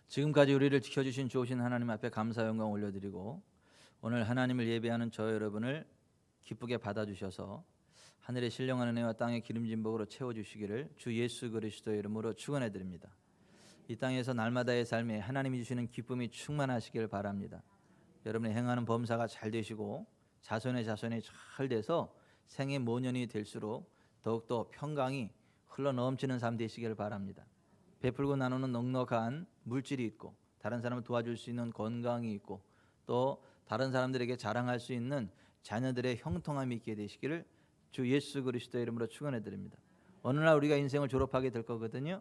지금까지 우리를 지켜주신 좋으신 하나님 앞에 감사 영광 올려드리고, 오늘 하나님을 예배하는 저 여러분을 기쁘게 받아주셔서 하늘의 신령한 은혜와 땅의 기름진 복으로 채워주시기를 주 예수 그리스도의 이름으로 축원해드립니다. 이 땅에서 날마다의 삶에 하나님이 주시는 기쁨이 충만하시길 바랍니다. 여러분의 행하는 범사가 잘 되시고 자손의 자손이 잘 돼서 생애 모년이 될수록 더욱더 평강이 흘러넘치는 삶 되시길 바랍니다. 베풀고 나누는 넉넉한 물질이 있고, 다른 사람을 도와줄 수 있는 건강이 있고, 또 다른 사람들에게 자랑할 수 있는 자녀들의 형통함이 있게 되시기를 주 예수 그리스도의 이름으로 축원해 드립니다. 어느 날 우리가 인생을 졸업하게 될 거거든요.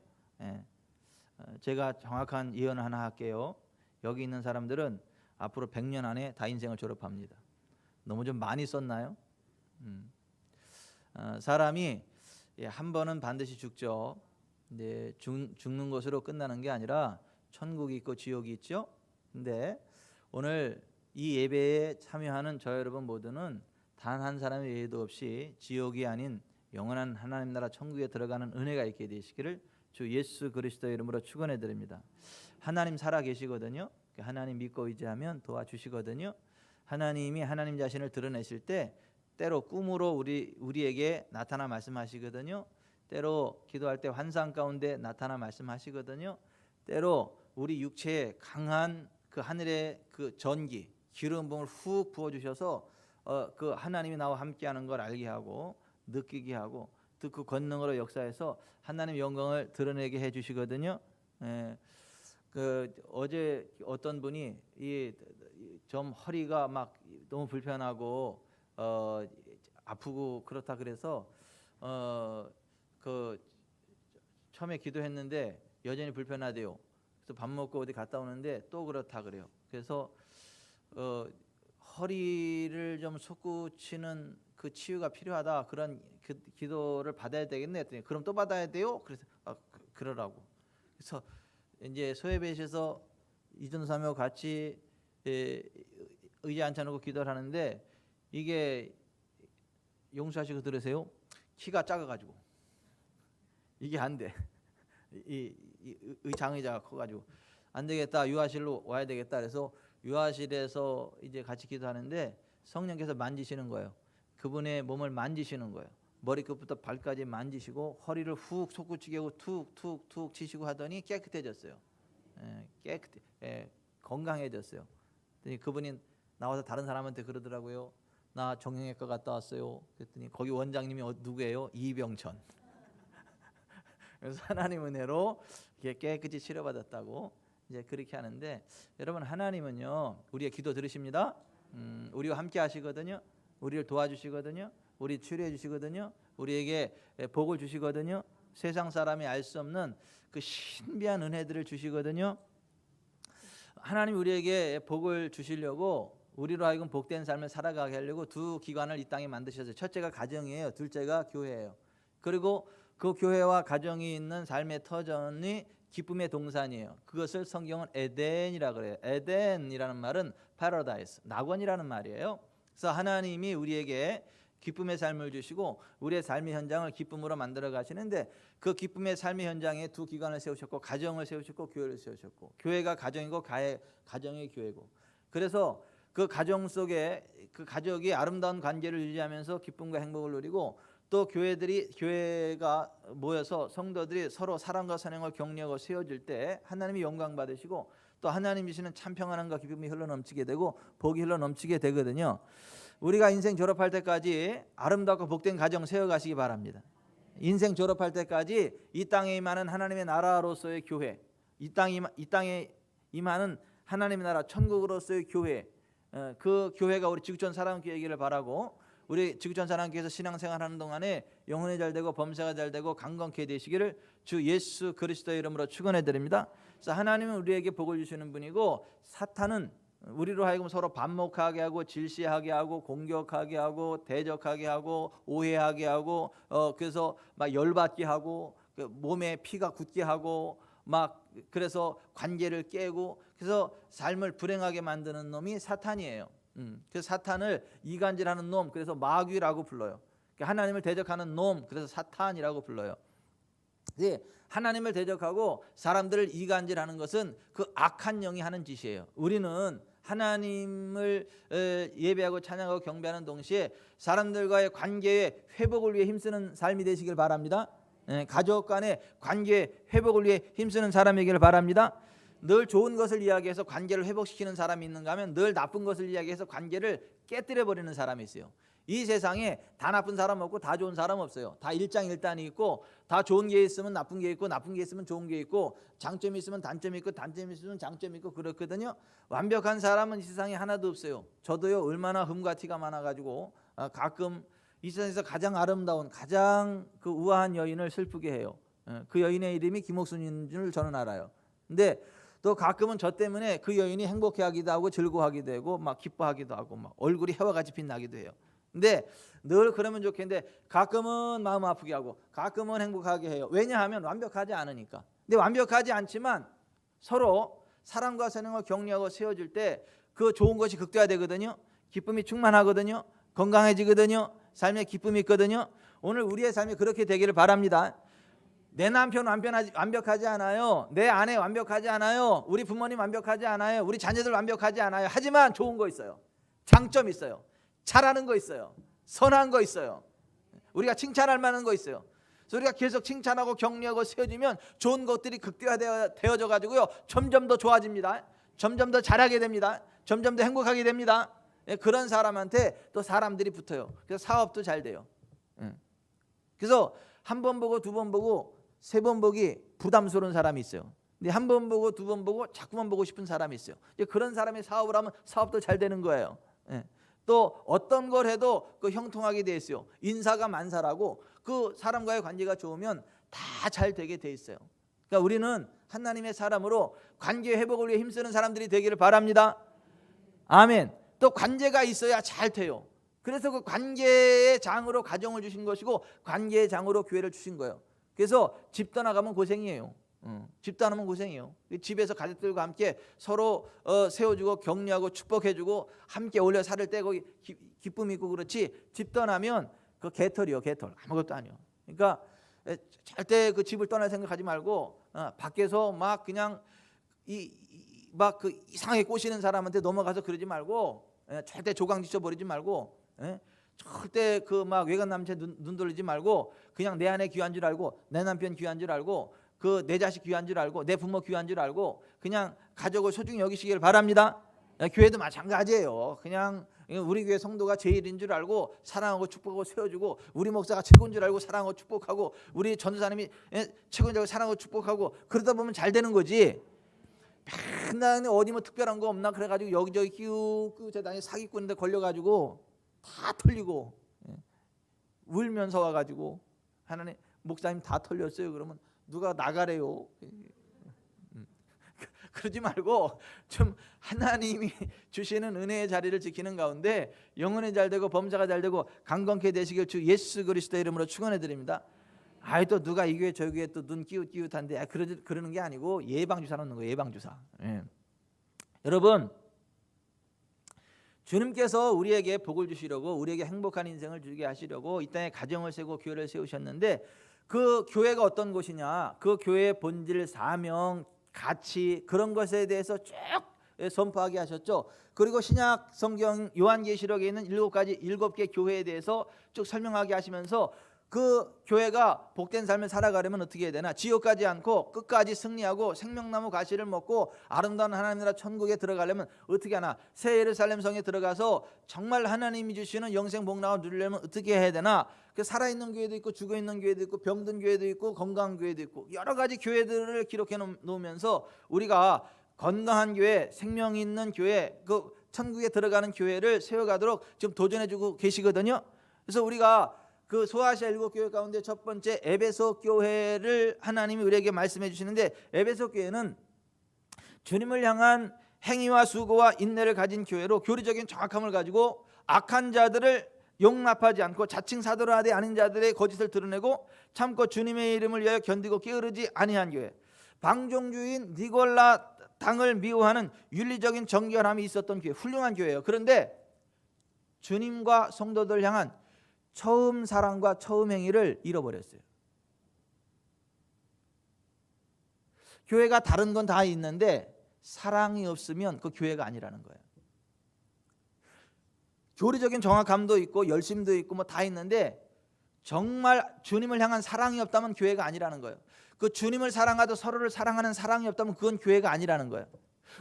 제가 정확한 예언을 하나 할게요. 여기 있는 사람들은 앞으로 100년 안에 다 인생을 졸업합니다. 너무 좀 많이 썼나요? 사람이 한 번은 반드시 죽죠. 근데 죽는 것으로 끝나는 게 아니라 천국이 있고 지옥이 있죠. 근데 오늘 이 예배에 참여하는 저 여러분 모두는 단 한 사람의 예외도 없이 지옥이 아닌 영원한 하나님 나라 천국에 들어가는 은혜가 있게 되시기를 주 예수 그리스도의 이름으로 축원해 드립니다. 하나님 살아 계시거든요. 하나님 믿고 의지하면 도와주시거든요. 하나님이 하나님 자신을 드러내실 때 때로 꿈으로 우리에게 나타나 말씀하시거든요. 때로 기도할 때 환상 가운데 나타나 말씀하시거든요. 때로 우리 육체에 강한 그 하늘의 그 전기, 기름 부음을 훅 부어 주셔서 그 하나님이 나와 함께하는 걸 알게 하고 느끼게 하고 또 그 권능으로 역사해서 하나님의 영광을 드러내게 해 주시거든요. 그 어제 어떤 분이 좀 허리가 막 너무 불편하고 아프고 그렇다 그래서 그 처음에 기도했는데 여전히 불편하대요. 그래서 밥 먹고 어디 갔다 오는데 또 그렇다 그래요. 그래서 허리를 좀 솟구치는 그 치유가 필요하다, 그런 그 기도를 받아야 되겠네 했더니 그럼 또 받아야 돼요? 그래서 그러라고. 그래서 이제 소예배실에서 이전사님하고 같이 의자 앉혀놓고 기도를 하는데, 이게 용서하시고 들으세요. 키가 작아가지고 이게 안 돼. 이 장의자가 커가지고 안 되겠다, 유아실로 와야 되겠다. 그래서 유아실에서 이제 같이 기도하는데 성령께서 만지시는 거예요. 그분의 몸을 만지시는 거예요. 머리끝부터 발까지 만지시고 허리를 훅 솟구치게 하고 툭툭툭 치시고 하더니 깨끗해졌어요. 건강해졌어요. 그분이 나와서 다른 사람한테 그러더라고요. 나 정형외과 갔다 왔어요. 그랬더니 거기 원장님이 누구예요? 이병천. 그래서 하나님 은혜로 깨끗이 치료받았다고 이제 그렇게 하는데, 여러분 하나님은요 우리의 기도 들으십니다. 우리와 함께 하시거든요. 우리를 도와주시거든요. 우리 치료해 주시거든요. 우리에게 복을 주시거든요. 세상 사람이 알 수 없는 그 신비한 은혜들을 주시거든요. 하나님 우리에게 복을 주시려고 우리로 하여금 복된 삶을 살아가게 하려고 두 기관을 이 땅에 만드셨어요. 첫째가 가정이에요. 둘째가 교회예요. 그리고 그 교회와 가정이 있는 삶의 터전이 기쁨의 동산이에요. 그것을 성경은 에덴이라 그래요. 에덴이라는 말은 파라다이스, 낙원이라는 말이에요. 그래서 하나님이 우리에게 기쁨의 삶을 주시고 우리의 삶의 현장을 기쁨으로 만들어 가시는데, 그 기쁨의 삶의 현장에 두 기관을 세우셨고 가정을 세우셨고 교회를 세우셨고, 교회가 가정이고 가정이 교회고, 그래서 그 가정 속에 그 가족이 아름다운 관계를 유지하면서 기쁨과 행복을 누리고, 또 교회가 모여서 성도들이 서로 사랑과 선행을 격려하고 세워질 때 하나님이 영광 받으시고 또 하나님 주시는 참 평안함과 기쁨이 흘러넘치게 되고 복이 흘러넘치게 되거든요. 우리가 인생 졸업할 때까지 아름답고 복된 가정 세워가시기 바랍니다. 인생 졸업할 때까지 이 땅에 임하는 하나님의 나라로서의 교회, 이 땅에 임하는 하나님의 나라 천국으로서의 교회, 그 교회가 우리 지구촌 사랑교회이기를 바라고, 우리 지구촌 사랑교회에서 신앙생활하는 동안에 영혼이 잘되고 범사가 잘되고 강건케 되시기를 주 예수 그리스도의 이름으로 축원해 드립니다. 그래서 하나님은 우리에게 복을 주시는 분이고, 사탄은 우리로 하여금 서로 반목하게 하고 질시하게 하고 공격하게 하고 대적하게 하고 오해하게 하고 그래서 막 열받게 하고 몸에 피가 굳게 하고 막 그래서 관계를 깨고, 그래서 삶을 불행하게 만드는 놈이 사탄이에요. 그래서 사탄을 이간질하는 놈, 그래서 마귀라고 불러요. 하나님을 대적하는 놈, 그래서 사탄이라고 불러요. 하나님을 대적하고 사람들을 이간질하는 것은 그 악한 영이 하는 짓이에요. 우리는 하나님을 예배하고 찬양하고 경배하는 동시에 사람들과의 관계의 회복을 위해 힘쓰는 삶이 되시길 바랍니다. 가족 간의 관계 회복을 위해 힘쓰는 사람이길 바랍니다. 늘 좋은 것을 이야기해서 관계를 회복시키는 사람이 있는가 하면 늘 나쁜 것을 이야기해서 관계를 깨뜨려 버리는 사람이 있어요. 이 세상에 다 나쁜 사람 없고 다 좋은 사람 없어요. 다 일장일단이 있고 다 좋은 게 있으면 나쁜 게 있고 나쁜 게 있으면 좋은 게 있고 장점이 있으면 단점이 있고 단점이 있으면 장점이 있고 그렇거든요. 완벽한 사람은 이 세상에 하나도 없어요. 저도요 얼마나 흠과 티가 많아가지고 가끔 이 세상에서 가장 아름다운 가장 그 우아한 여인을 슬프게 해요. 그 여인의 이름이 김옥순인 줄 저는 알아요. 근데 또 가끔은 저 때문에 그 여인이 행복해하기도 하고 즐거워하기도 하고 막 기뻐하기도 하고 막 얼굴이 해와 같이 빛나기도 해요. 근데 늘 그러면 좋겠는데 가끔은 마음 아프게 하고 가끔은 행복하게 해요. 왜냐하면 완벽하지 않으니까. 근데 완벽하지 않지만 서로 사랑과 사랑을 격려하고 세워줄 때 그 좋은 것이 극대화되거든요. 기쁨이 충만하거든요. 건강해지거든요. 삶에 기쁨이 있거든요. 오늘 우리의 삶이 그렇게 되기를 바랍니다. 내 남편 완벽하지 않아요. 내 아내 완벽하지 않아요. 우리 부모님 완벽하지 않아요. 우리 자녀들 완벽하지 않아요. 하지만 좋은 거 있어요. 장점 있어요. 잘하는 거 있어요. 선한 거 있어요. 우리가 칭찬할 만한 거 있어요. 그래서 우리가 계속 칭찬하고 격려하고 세워지면 좋은 것들이 극대화되어져 가지고요 점점 더 좋아집니다. 점점 더 잘하게 됩니다. 점점 더 행복하게 됩니다. 그런 사람한테 또 사람들이 붙어요. 그래서 사업도 잘 돼요. 그래서 한 번 보고 두 번 보고 세 번 보기 부담스러운 사람이 있어요. 근데 한 번 보고 두 번 보고 자꾸만 보고 싶은 사람이 있어요. 그런 사람이 사업을 하면 사업도 잘 되는 거예요. 또 어떤 걸 해도 그 형통하게 돼 있어요. 인사가 만사라고 그 사람과의 관계가 좋으면 다 잘 되게 돼 있어요. 그러니까 우리는 하나님의 사람으로 관계 회복을 위해 힘쓰는 사람들이 되기를 바랍니다. 아멘. 또 관계가 있어야 잘 돼요. 그래서 그 관계의 장으로 가정을 주신 것이고 관계의 장으로 교회를 주신 거예요. 그래서 집 떠나가면 고생이에요. 집 떠나면 고생이에요. 집에서 가족들과 함께 서로 세워주고 격려하고 축복해주고 함께 올려 살을 떼고 기쁨이 있고 그렇지 집 떠나면 그 개털이요. 개털 아무것도 아니요. 그러니까 절대 그 집을 떠날 생각하지 말고 밖에서 막 그냥 막 그 이상하게 꼬시는 사람한테 넘어가서 그러지 말고 절대 조강지쳐 버리지 말고 절대 그 막 외간 남자 눈 돌리지 말고 그냥 내 아내 귀한 줄 알고 내 남편 귀한 줄 알고 그 내 자식 귀한 줄 알고 내 부모 귀한 줄 알고 그냥 가족을 소중히 여기시길 바랍니다. 교회도 마찬가지예요. 그냥 우리 교회 성도가 제일인 줄 알고 사랑하고 축복하고 세워주고 우리 목사가 최고인 줄 알고 사랑하고 축복하고 우리 전도사님이 최고인 줄 알고 사랑하고 축복하고 그러다 보면 잘 되는 거지. 맨날 어디 뭐 특별한 거 없나 그래가지고 여기저기 끼우 재단에 사기꾼인데 걸려가지고 다 털리고 울면서 와가지고 하나님 목사님 다 털렸어요. 그러면 누가 나가래요. 그러지 말고 좀 하나님이 주시는 은혜의 자리를 지키는 가운데 영혼이 잘되고 범사가 잘되고 강건케 되시길 주 예수 그리스도의 이름으로 축원해 드립니다. 아이 또 누가 이 교회 저 교회 또 눈 끼웃끼웃한데 그러는 게 아니고 예방주사 놓는 거예요. 예방주사. 여러분 주님께서 우리에게 복을 주시려고 우리에게 행복한 인생을 주게 하시려고 이 땅에 가정을 세우고 교회를 세우셨는데 그 교회가 어떤 곳이냐 그 교회의 본질 사명 가치 그런 것에 대해서 쭉 선포하게 하셨죠. 그리고 신약 성경 요한계시록에 있는 7개 교회에 대해서 쭉 설명하게 하시면서 그 교회가 복된 삶을 살아가려면 어떻게 해야 되나 지옥 가지 않고 끝까지 승리하고 생명나무 가시를 먹고 아름다운 하나님 나라 천국에 들어가려면 어떻게 하나 새 예루살렘 성에 들어가서 정말 하나님이 주시는 영생 복락을 누리려면 어떻게 해야 되나 그 살아있는 교회도 있고 죽어있는 교회도 있고 병든 교회도 있고 건강한 교회도 있고 여러 가지 교회들을 기록해 놓으면서 우리가 건강한 교회 생명이 있는 교회 그 천국에 들어가는 교회를 세워가도록 지금 도전해주고 계시거든요. 그래서 우리가 그 소아시아 7교회 가운데 첫 번째 에베소 교회를 하나님이 우리에게 말씀해 주시는데 에베소 교회는 주님을 향한 행위와 수고와 인내를 가진 교회로 교리적인 정확함을 가지고 악한 자들을 용납하지 않고 자칭 사도라 하되 아닌 자들의 거짓을 드러내고 참고 주님의 이름을 위하여 견디고 게으르지 아니한 교회 방종주의인 니골라 당을 미워하는 윤리적인 정결함이 있었던 교회 훌륭한 교회예요. 그런데 주님과 성도들 향한 처음 사랑과 처음 행위를 잃어버렸어요. 교회가 다른 건 다 있는데 사랑이 없으면 그 교회가 아니라는 거예요. 교리적인 정확함도 있고 열심도 있고 뭐 다 있는데 정말 주님을 향한 사랑이 없다면 교회가 아니라는 거예요. 그 주님을 사랑하듯 서로를 사랑하는 사랑이 없다면 그건 교회가 아니라는 거예요.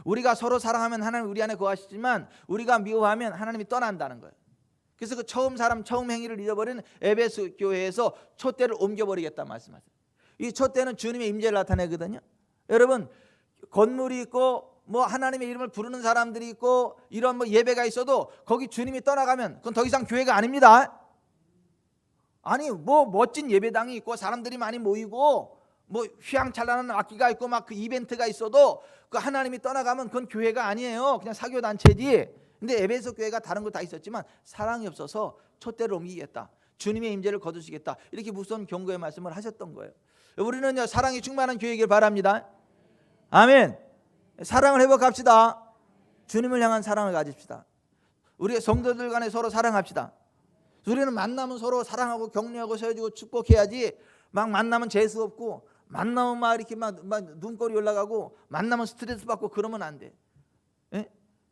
우리가 서로 사랑하면 하나님 우리 안에 거하시지만 우리가 미워하면 하나님이 떠난다는 거예요. 그래서 그 처음 행위를 잃어버린 에베소 교회에서 촛대를 옮겨버리겠다 말씀하세요. 이 촛대는 주님의 임재를 나타내거든요. 여러분, 건물이 있고 뭐 하나님의 이름을 부르는 사람들이 있고 이런 뭐 예배가 있어도 거기 주님이 떠나가면 그건 더 이상 교회가 아닙니다. 아니 뭐 멋진 예배당이 있고 사람들이 많이 모이고 뭐 휘황찬란한 악기가 있고 막 그 이벤트가 있어도 그 하나님이 떠나가면 그건 교회가 아니에요. 그냥 사교 단체지. 근데 에베소 교회가 다른 거 다 있었지만 사랑이 없어서 촛대를 옮기겠다, 주님의 임재를 거두시겠다, 이렇게 무서운 경고의 말씀을 하셨던 거예요. 우리는요 사랑이 충만한 교회이길 바랍니다. 아멘. 사랑을 회복합시다. 주님을 향한 사랑을 가집시다. 우리 성도들 간에 서로 사랑합시다. 우리는 만나면 서로 사랑하고 격려하고 세워주고 축복해야지 막 만나면 재수 없고 만나면 막 이렇게 막 눈꼬리 올라가고 만나면 스트레스 받고 그러면 안 돼.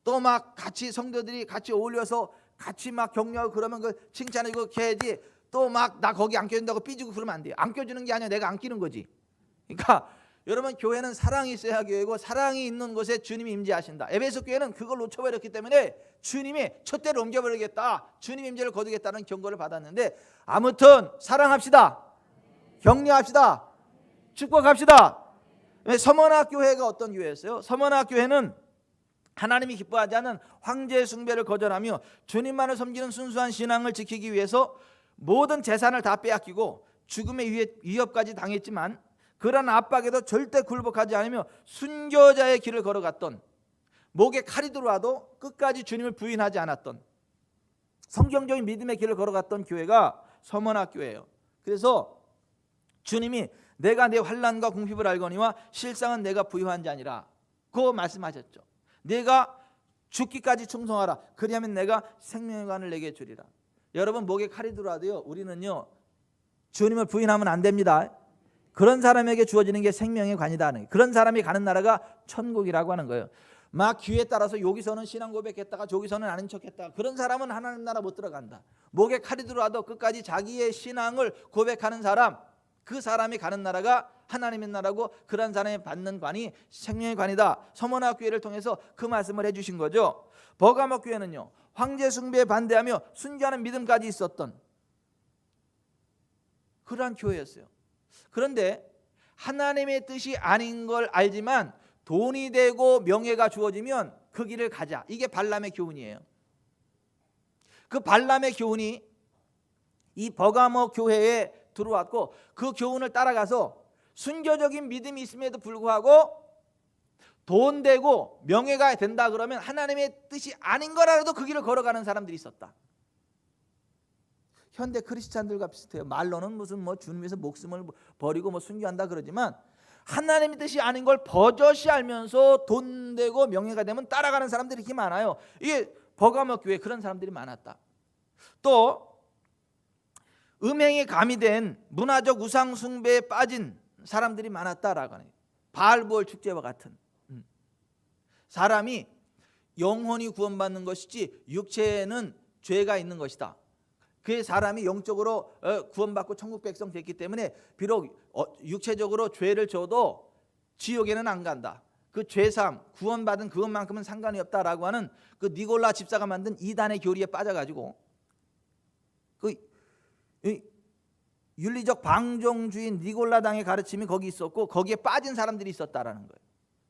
또 막 같이 성도들이 같이 어울려서 같이 막 격려하고 그러면 그 칭찬하고 해야지 또 막 나 거기 안 껴준다고 삐지고 그러면 안 돼요. 안 껴주는 게 아니라 내가 안 끼는 거지. 그러니까 여러분, 교회는 사랑이 있어야 교회고 사랑이 있는 곳에 주님이 임재하신다. 에베소 교회는 그걸 놓쳐버렸기 때문에 주님이 촛대를 옮겨버리겠다, 주님 임재를 거두겠다는 경고를 받았는데 아무튼 사랑합시다, 격려합시다, 축복합시다. 서머나 교회가 어떤 교회였어요? 서머나 교회는 하나님이 기뻐하지 않은 황제 숭배를 거절하며 주님만을 섬기는 순수한 신앙을 지키기 위해서 모든 재산을 다 빼앗기고 죽음의 위협까지 당했지만 그런 압박에도 절대 굴복하지 않으며 순교자의 길을 걸어갔던, 목에 칼이 들어와도 끝까지 주님을 부인하지 않았던 성경적인 믿음의 길을 걸어갔던 교회가 서머나 교회예요. 그래서 주님이 내가 내 환난과 궁핍을 알거니와 실상은 내가 부유한 자니라 그 말씀하셨죠. 내가 죽기까지 충성하라, 그리하면 내가 생명의 관을 내게 주리라. 여러분, 목에 칼이 들어와도요 우리는요 주님을 부인하면 안 됩니다. 그런 사람에게 주어지는 게 생명의 관이다. 그런 사람이 가는 나라가 천국이라고 하는 거예요. 막 기회에 따라서 여기서는 신앙 고백했다가 저기서는 아닌 척했다가 그런 사람은 하나님 나라 못 들어간다. 목에 칼이 들어와도 끝까지 자기의 신앙을 고백하는 사람, 그 사람이 가는 나라가 하나님의 나라고 그런 사람이 받는 관이 생명의 관이다. 서머나 교회를 통해서 그 말씀을 해주신 거죠. 버가모 교회는요 황제 숭배에 반대하며 순교하는 믿음까지 있었던 그러한 교회였어요. 그런데 하나님의 뜻이 아닌 걸 알지만 돈이 되고 명예가 주어지면 그 길을 가자, 이게 발람의 교훈이에요. 그 발람의 교훈이 이 버가모 교회에 들어왔고 그 교훈을 따라가서 순교적인 믿음이 있음에도 불구하고 돈 되고 명예가 된다 그러면 하나님의 뜻이 아닌 거라도 그 길을 걸어가는 사람들이 있었다. 현대 크리스찬들과 비슷해요. 말로는 무슨 뭐 주님 위해서 목숨을 버리고 뭐 순교한다 그러지만 하나님의 뜻이 아닌 걸 버젓이 알면서 돈 되고 명예가 되면 따라가는 사람들이 이렇게 많아요. 이게 버가모 교회에 그런 사람들이 많았다. 또 음행에 가미된 문화적 우상 숭배에 빠진 사람들이 많았다라고 하네요. 바알부올 축제와 같은. 사람이 영혼이 구원받는 것이지 육체에는 죄가 있는 것이다. 그 사람이 영적으로 구원받고 천국 백성 됐기 때문에 비록 육체적으로 죄를 져도 지옥에는 안 간다. 그 죄삼 구원받은 그것만큼은 상관이 없다라고 하는 그 니골라 집사가 만든 이단의 교리에 빠져가지고 그 윤리적 방종주의 니골라당의 가르침이 거기 있었고 거기에 빠진 사람들이 있었다라는 거예요.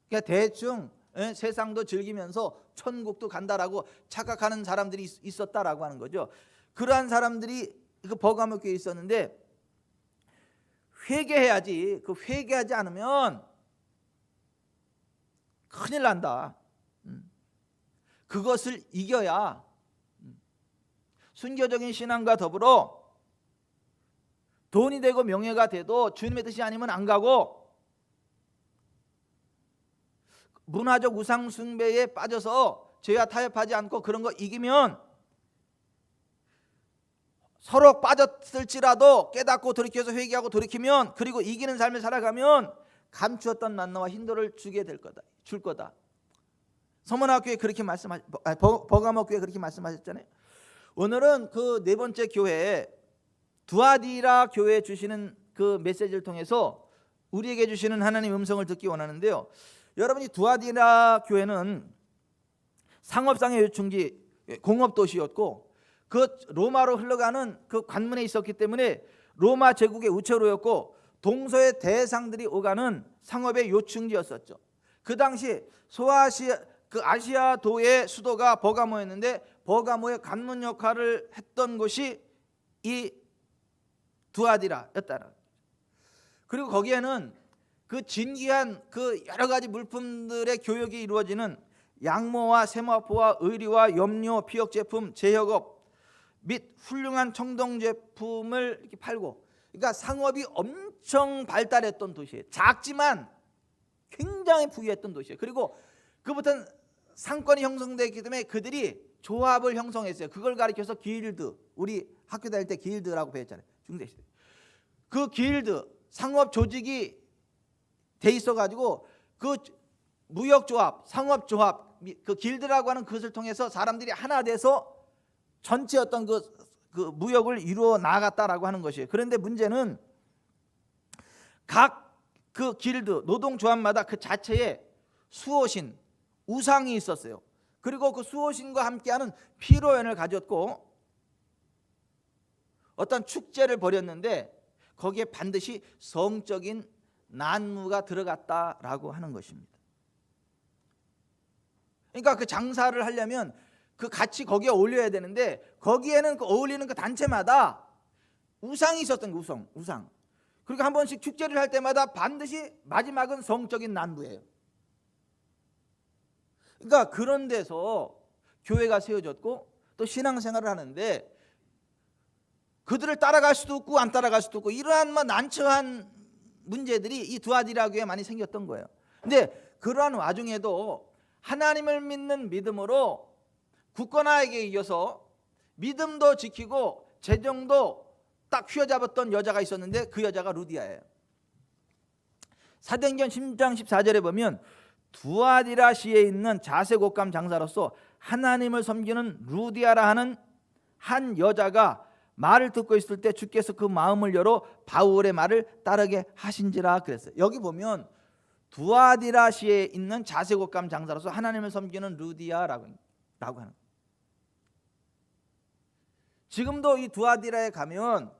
그러니까 대충 세상도 즐기면서 천국도 간다라고 착각하는 사람들이 있었다라고 하는 거죠. 그러한 사람들이 그 버가모 교회에 있었는데 회개해야지. 그 회개하지 않으면 큰일 난다. 그것을 이겨야 순교적인 신앙과 더불어 돈이 되고 명예가 돼도 주님의 뜻이 아니면 안 가고 문화적 우상 숭배에 빠져서 죄와 타협하지 않고 그런 거 이기면 서로 빠졌을지라도 깨닫고 돌이켜서 회개하고 돌이키면 그리고 이기는 삶을 살아가면 감추었던 만나와 흰돌을 주게 될 거다. 줄 거다. 서문학교에 그렇게 버가모 교회 그렇게 말씀하셨잖아요. 오늘은 그 네 번째 교회 두아디라 교회에 주시는 그 메시지를 통해서 우리에게 주시는 하나님의 음성을 듣기 원하는데요. 여러분이 두아디라 교회는 상업상의 요충지 공업 도시였고 그 로마로 흘러가는 그 관문에 있었기 때문에 로마 제국의 우체로였고 동서의 대상들이 오가는 상업의 요충지였었죠. 그 당시 아시아도의 수도가 버가모였는데 버가모의 관문 역할을 했던 곳이 이 두아디라였다. 그리고 거기에는 그 진귀한 그 여러 가지 물품들의 교역이 이루어지는 양모와 세마포와 의류와 염료, 피혁 제품, 제혁업 및 훌륭한 청동 제품을 이렇게 팔고, 그러니까 상업이 엄청 발달했던 도시예요. 작지만 굉장히 부유했던 도시예요. 그리고 그부터는 상권이 형성되었기 때문에 그들이 조합을 형성했어요. 그걸 가리켜서 길드, 우리 학교 다닐 때 길드라고 배웠잖아요. 중대시대. 그 길드, 상업 조직이 돼 있어가지고 그 무역조합, 상업조합, 그 길드라고 하는 것을 통해서 사람들이 하나 돼서 전체 어떤 그 무역을 이루어 나갔다라고 하는 것이에요. 그런데 문제는 각 그 길드, 노동조합마다 그 자체에 수호신, 우상이 있었어요. 그리고 그 수호신과 함께하는 피로연을 가졌고 어떤 축제를 벌였는데 거기에 반드시 성적인 난무가 들어갔다라고 하는 것입니다. 그러니까 그 장사를 하려면 그 같이 거기에 어울려야 되는데 거기에는 그 어울리는 그 단체마다 우상이 있었던 거, 우상. 그리고 한 번씩 축제를 할 때마다 반드시 마지막은 성적인 난무예요. 그러니까 그런 데서 교회가 세워졌고 또 신앙생활을 하는데 그들을 따라갈 수도 없고 안 따라갈 수도 없고 이러한 난처한 문제들이 이 두아디라 교회에 많이 생겼던 거예요. 근데 그러한 와중에도 하나님을 믿는 믿음으로 굳건하게 이겨서 믿음도 지키고 재정도 딱 휘어잡았던 여자가 있었는데 그 여자가 루디아예요. 사도행전 10장 14절에 보면 두아디라시에 있는 자색옷감 장사로서 하나님을 섬기는 루디아라 하는 한 여자가 말을 듣고 있을 때 주께서 그 마음을 열어 바울의 말을 따르게 하신지라 그랬어요. 여기 보면 두아디라시에 있는 자색옷감 장사로서 하나님을 섬기는 루디아라고 하는 거예요. 지금도 이 두아디라에 가면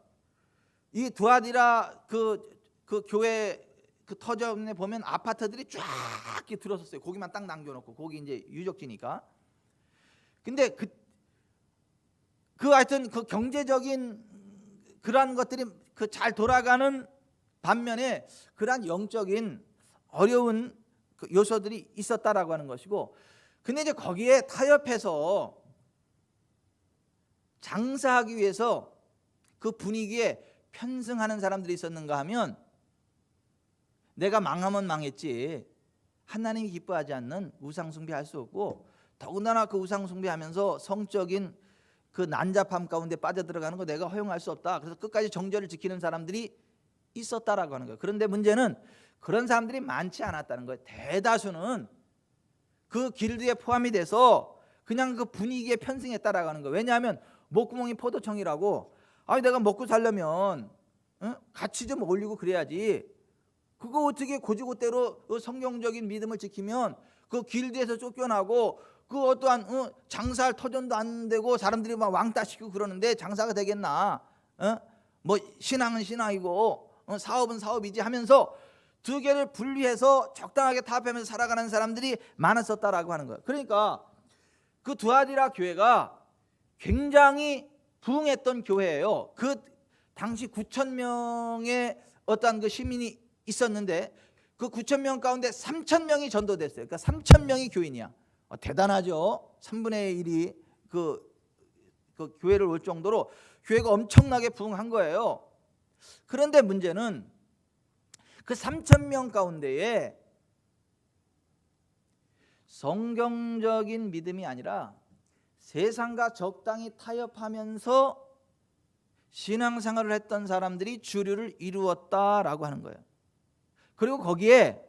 이 두아디라 그 교회 그 터전에 보면 아파트들이 쫙 들어섰어요. 거기만 딱 남겨놓고 거기 이제 유적지니까. 근데 그 하여튼 그 경제적인 그러한 것들이 그 잘 돌아가는 반면에 그러한 영적인 어려운 그 요소들이 있었다라고 하는 것이고, 근데 이제 거기에 타협해서 장사하기 위해서 그 분위기에 편승하는 사람들이 있었는가 하면 내가 망하면 망했지 하나님이 기뻐하지 않는 우상숭배할 수 없고, 더군다나 그 우상숭배하면서 성적인 그 난잡함 가운데 빠져들어가는 거 내가 허용할 수 없다. 그래서 끝까지 정절을 지키는 사람들이 있었다라고 하는 거예요. 그런데 문제는 그런 사람들이 많지 않았다는 거예요. 대다수는 그 길드에 포함이 돼서 그냥 그 분위기에 편승했다라고 하는 거예요. 왜냐하면 목구멍이 포도청이라고, 아니 내가 먹고 살려면 같이 좀 어울리고 그래야지. 그거 어떻게 고지고대로 성경적인 믿음을 지키면 그 길드에서 쫓겨나고 그 어떠한 장사할 터전도 안 되고 사람들이 막 왕따 시키고 그러는데 장사가 되겠나? 뭐 신앙은 신앙이고 사업은 사업이지 하면서 두 개를 분리해서 적당하게 타협하면서 살아가는 사람들이 많았었다라고 하는 거예요. 그러니까 그 두아디라 교회가 굉장히 부흥했던 교회예요. 그 당시 9,000명의 어떤 그 시민이 있었는데 그 9,000명 가운데 3,000명이 전도됐어요. 그러니까 3,000명이 교인이야. 대단하죠. 3분의 1이 그 교회를 올 정도로 교회가 엄청나게 부흥한 거예요. 그런데 문제는 그 3,000명 가운데에 성경적인 믿음이 아니라 세상과 적당히 타협하면서 신앙생활을 했던 사람들이 주류를 이루었다라고 하는 거예요. 그리고 거기에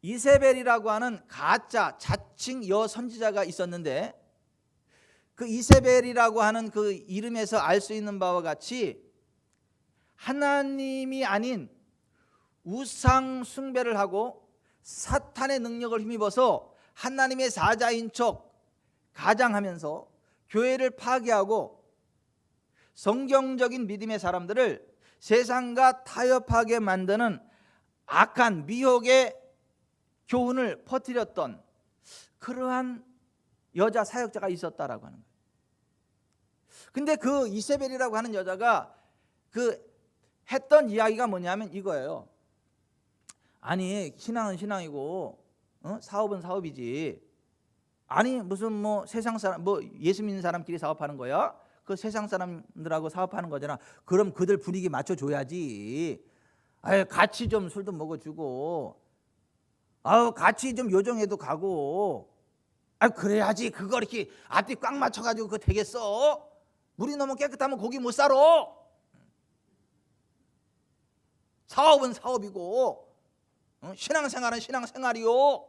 이세벨이라고 하는 가짜 자칭 여선지자가 있었는데, 그 이세벨이라고 하는 그 이름에서 알 수 있는 바와 같이 하나님이 아닌 우상 숭배를 하고 사탄의 능력을 힘입어서 하나님의 사자인 척 가장하면서 교회를 파괴하고 성경적인 믿음의 사람들을 세상과 타협하게 만드는 악한 미혹의 교훈을 퍼뜨렸던 그러한 여자 사역자가 있었다라고 하는 거예요. 근데 그 이세벨이라고 하는 여자가 그 했던 이야기가 뭐냐면 이거예요. 아니, 신앙은 신앙이고 사업은 사업이지. 아니, 무슨 뭐 세상 사람, 뭐 예수 믿는 사람끼리 사업하는 거야? 그 세상 사람들하고 사업하는 거잖아. 그럼 그들 분위기 맞춰줘야지. 아유, 같이 좀 술도 먹어주고, 아유, 같이 좀 요정에도 가고, 아, 그래야지. 그거 이렇게 앞뒤 꽉 맞춰가지고 그거 되겠어? 물이 너무 깨끗하면 고기 못 살아. 사업은 사업이고, 신앙생활은 신앙생활이요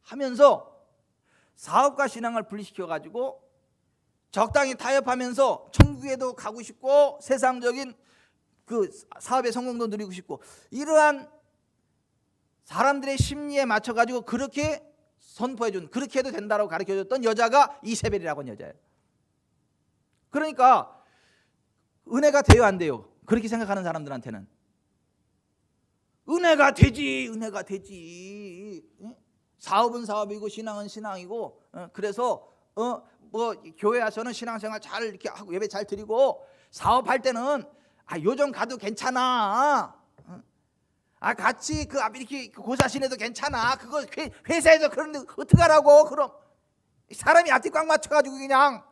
하면서 사업과 신앙을 분리시켜가지고 적당히 타협하면서 천국에도 가고 싶고 세상적인 그 사업의 성공도 누리고 싶고, 이러한 사람들의 심리에 맞춰가지고 그렇게 선포해준, 그렇게 해도 된다고 가르쳐줬던 여자가 이세벨이라고 하는 여자예요. 그러니까 은혜가 돼요, 안 돼요? 그렇게 생각하는 사람들한테는 은혜가 되지, 은혜가 되지. 사업은 사업이고 신앙은 신앙이고, 그래서 뭐 교회 와서는 신앙생활 잘 이렇게 하고 예배 잘 드리고, 사업할 때는 요정 가도 괜찮아. 같이 그 이렇게 고사신해도 괜찮아. 그거 회사에서 그런데 어떡하라고? 그럼 사람이 앞뒤 꽉 맞춰가지고 그냥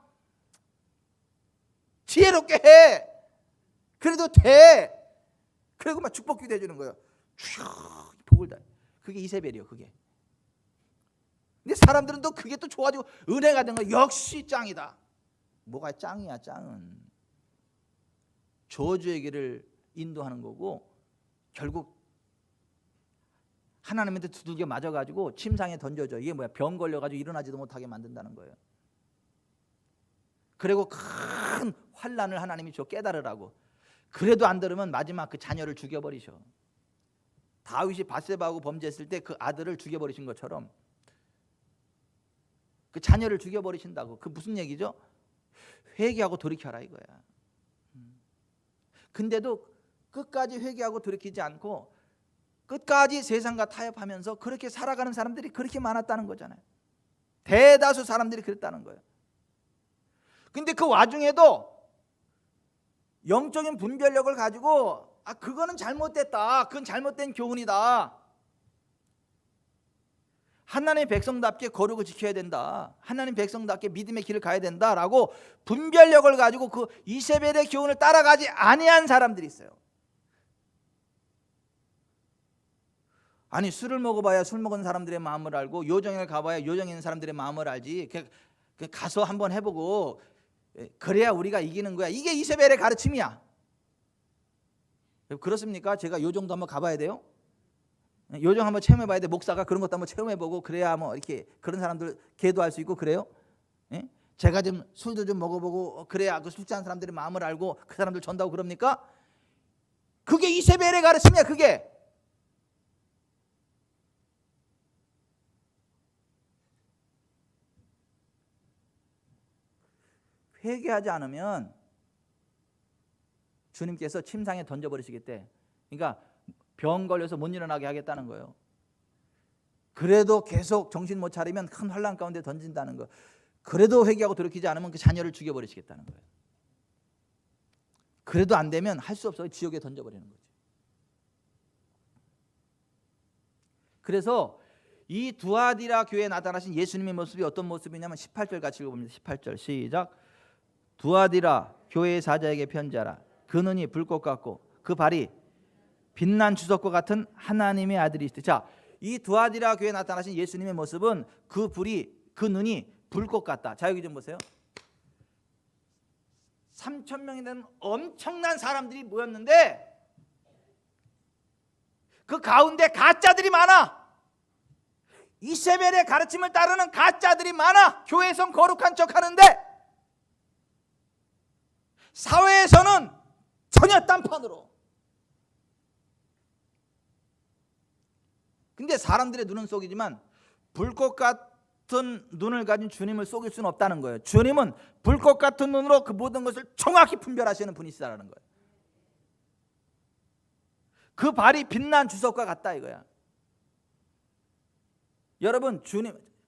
지혜롭게 해. 그래도 돼. 그리고 막 축복기도 해주는 거예요. 복을 다. 그게 이세벨이요, 그게. 근데 사람들은 또 그게 또 좋아지고 은혜가 된 거, 역시 짱이다. 뭐가 짱이야? 짱은 저주의 길을 인도하는 거고, 결국 하나님한테 두들겨 맞아가지고 침상에 던져줘. 이게 뭐야? 병 걸려가지고 일어나지도 못하게 만든다는 거예요. 그리고 큰 환난을 하나님이 줘, 깨달으라고. 그래도 안 들으면 마지막 그 자녀를 죽여버리셔. 다윗이 밧세바하고 범죄했을 때 그 아들을 죽여버리신 것처럼 그 자녀를 죽여버리신다고. 그 무슨 얘기죠? 회개하고 돌이켜라 이거야. 근데도 끝까지 회개하고 돌이키지 않고 끝까지 세상과 타협하면서 그렇게 살아가는 사람들이 그렇게 많았다는 거잖아요. 대다수 사람들이 그랬다는 거예요. 근데 그 와중에도 영적인 분별력을 가지고 그거는 잘못됐다, 그건 잘못된 교훈이다, 하나님의 백성답게 거룩을 지켜야 된다, 하나님 백성답게 믿음의 길을 가야 된다라고 분별력을 가지고 그 이세벨의 교훈을 따라가지 아니한 사람들이 있어요. 아니, 술을 먹어봐야 술 먹은 사람들의 마음을 알고, 요정에 가봐야 요정에 있는 사람들의 마음을 알지. 가서 한번 해보고 그래야 우리가 이기는 거야. 이게 이세벨의 가르침이야. 그렇습니까? 제가 요정도 한번 가봐야 돼요? 요정 한번 체험해봐야 돼. 목사가 그런 것도 한번 체험해보고 그래야 뭐 이렇게 그런 사람들 계도할 수 있고 그래요? 예? 제가 좀 술도 좀 먹어보고 그래야 그 술 취한 사람들의 마음을 알고 그 사람들 전다고 그럽니까? 그게 이세벨의 가르침이야. 그게. 회개하지 않으면 주님께서 침상에 던져버리시겠대. 그러니까 병 걸려서 못 일어나게 하겠다는 거예요. 그래도 계속 정신 못 차리면 큰 환난 가운데 던진다는 거. 그래도 회개하고 돌이키지 않으면 그 자녀를 죽여버리시겠다는 거예요. 그래도 안 되면 할 수 없어요. 지옥에 던져버리는 거지. 그래서 이 두아디라 교회에 나타나신 예수님의 모습이 어떤 모습이냐면 18절 같이 읽어봅니다. 18절 시작. 두아디라 교회의 사자에게 편지하라. 그 눈이 불꽃 같고 그 발이 빛난 주석과 같은 하나님의 아들이시되. 자, 이 두아디라 교회에 나타나신 예수님의 모습은 그 눈이 불꽃 같다. 자, 여기 좀 보세요. 3,000명이 되는 엄청난 사람들이 모였는데 그 가운데 가짜들이 많아. 이세벨의 가르침을 따르는 가짜들이 많아. 교회에선 거룩한 척하는데 사회에서는 전혀 딴판으로. 근데 사람들의 눈은 속이지만 불꽃 같은 눈을 가진 주님을 속일 수는 없다는 거예요. 주님은 불꽃 같은 눈으로 그 모든 것을 정확히 분별하시는 분이시라는 거예요. 그 발이 빛난 주석과 같다 이거야. 여러분,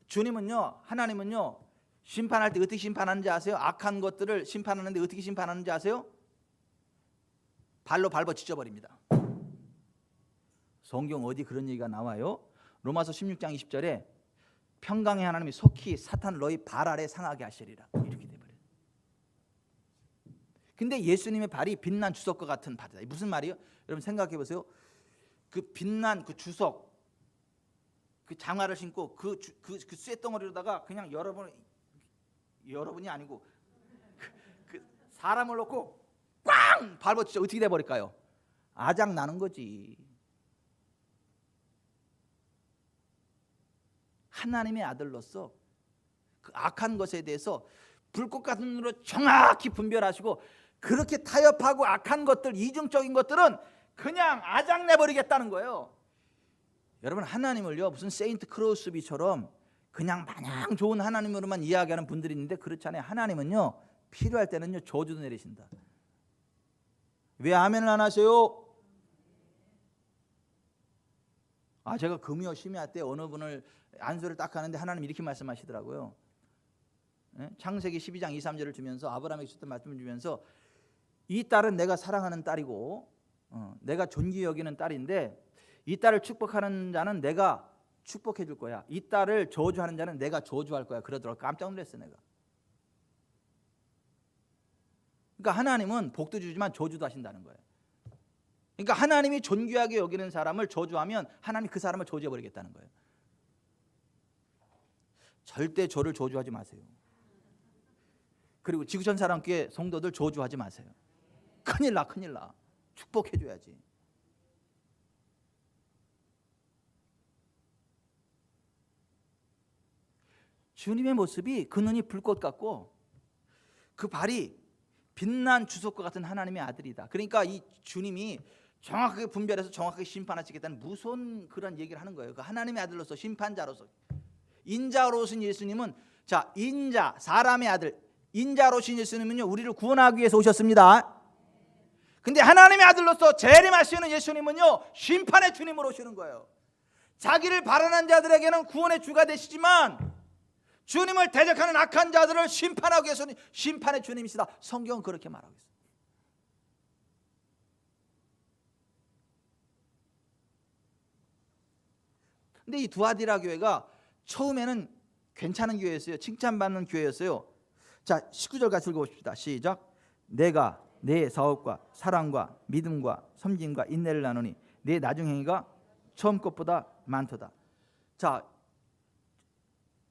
주님은요, 하나님은요, 심판할 때 어떻게 심판하는지 아세요? 악한 것들을 심판하는데 어떻게 심판하는지 아세요? 발로 밟아 찢어버립니다. 성경 어디 그런 얘기가 나와요? 로마서 16장 20절에 평강의 하나님이 속히 사탄을 너희 발 아래 상하게 하시리라, 이렇게 돼버려요. 근데 예수님의 발이 빛난 주석과 같은 발이다. 무슨 말이에요? 여러분 생각해 보세요. 그 빛난 그 주석, 그 장화를 신고 그 쇳덩어리로다가 그냥 여러분이 아니고 그 사람을 놓고 꽝 밟아치죠. 어떻게 돼버릴까요? 아작 나는 거지. 하나님의 아들로서 그 악한 것에 대해서 불꽃 같은 눈으로 정확히 분별하시고 그렇게 타협하고 악한 것들, 이중적인 것들은 그냥 아작 내버리겠다는 거예요. 여러분, 하나님을요 무슨 세인트 크로스비처럼 그냥 마냥 좋은 하나님으로만 이야기하는 분들이 있는데 그렇지 않아요. 하나님은요 필요할 때는요 저주도 내리신다. 왜 아멘을 안 하세요? 제가 금요 심야 때 어느 분을 안수를 딱 하는데 하나님 이렇게 말씀하시더라고요. 창세기 12장 2, 3절을 주면서 아브라함에게 주셨던 말씀을 주면서 이 딸은 내가 사랑하는 딸이고 내가 존귀 여기는 딸인데 이 딸을 축복하는 자는 내가 축복해 줄 거야. 이 딸을 저주하는 자는 내가 저주할 거야. 그러더라고. 깜짝 놀랐어 내가. 그러니까 하나님은 복도 주지만 저주도 하신다는 거예요. 그러니까 하나님이 존귀하게 여기는 사람을 저주하면 하나님이 그 사람을 저주해 버리겠다는 거예요. 절대 저를 저주하지 마세요. 그리고 지구촌 사람께 성도들 저주하지 마세요. 큰일 나. 축복해 줘야지. 주님의 모습이 그 눈이 불꽃 같고 그 발이 빛난 주석과 같은 하나님의 아들이다. 그러니까 이 주님이 정확하게 분별해서 정확하게 심판하시겠다는 무서운 그런 얘기를 하는 거예요. 그 하나님의 아들로서 심판자로서 인자로 오신 예수님은 인자, 사람의 아들, 인자로 오신 예수님은요 우리를 구원하기 위해서 오셨습니다. 근데 하나님의 아들로서 재림하시는 예수님은요 심판의 주님으로 오시는 거예요. 자기를 바라는 자들에게는 구원의 주가 되시지만 주님을 대적하는 악한 자들을 심판하기 위해서는 심판의 주님이시다. 성경은 그렇게 말하고 있어요. 근데 이 두아디라 교회가 처음에는 괜찮은 교회였어요. 칭찬받는 교회였어요. 자, 19절 같이 읽어봅시다. 시작. 내가 내 사업과 사랑과 믿음과 섬김과 인내를 나누니 내 나중 행위가 처음 것보다 많도다. 자,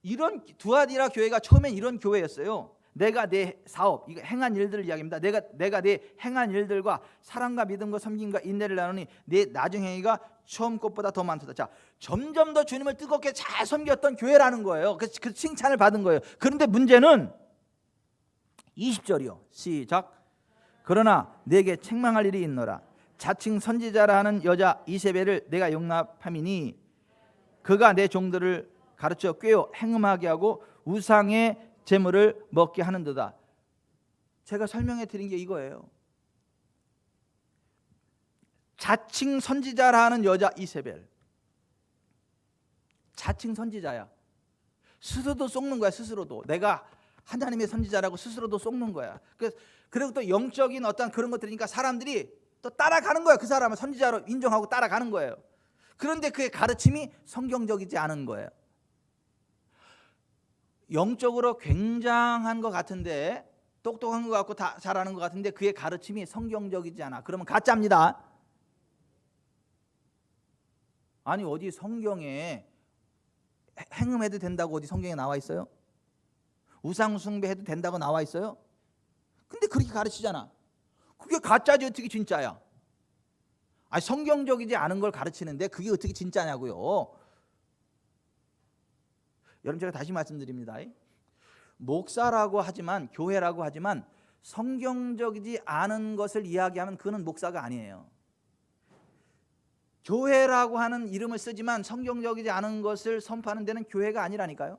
이런 두아디라 교회가 처음엔 이런 교회였어요. 내가 내 사업, 이거 행한 일들을 이야기합니다. 내가 내 행한 일들과 사랑과 믿음과 섬김과 인내를 나누니 내 나중 행위가 처음 것보다 더 많도다. 자, 점점 더 주님을 뜨겁게 잘 섬겼던 교회라는 거예요. 그 칭찬을 받은 거예요. 그런데 문제는 20절이요. 시작. 그러나 내게 책망할 일이 있노라. 자칭 선지자라 하는 여자 이세벨을 내가 용납함이니 그가 내 종들을 가르쳐 꾀어 행음하게 하고 우상의 재물을 먹게 하는도다. 제가 설명해 드린 게 이거예요. 자칭 선지자라 하는 여자 이세벨, 자칭 선지자야. 스스로도 속는 거야. 스스로도 내가 하나님의 선지자라고 스스로도 속는 거야. 그리고 또 영적인 어떤 그런 것들이니까 사람들이 또 따라가는 거야. 그 사람을 선지자로 인정하고 따라가는 거예요. 그런데 그의 가르침이 성경적이지 않은 거예요. 영적으로 굉장한 것 같은데, 똑똑한 것 같고 다 잘하는 것 같은데 그의 가르침이 성경적이지 않아. 그러면 가짜입니다. 아니, 어디 성경에 행음해도 된다고 어디 성경에 나와 있어요? 우상 숭배해도 된다고 나와 있어요? 근데 그렇게 가르치잖아. 그게 가짜지 어떻게 진짜야? 성경적이지 않은 걸 가르치는데 그게 어떻게 진짜냐고요. 여러분, 제가 다시 말씀드립니다. 목사라고 하지만, 교회라고 하지만 성경적이지 않은 것을 이야기하면 그는 목사가 아니에요. 교회라고 하는 이름을 쓰지만 성경적이지 않은 것을 선포하는 데는 교회가 아니라니까요.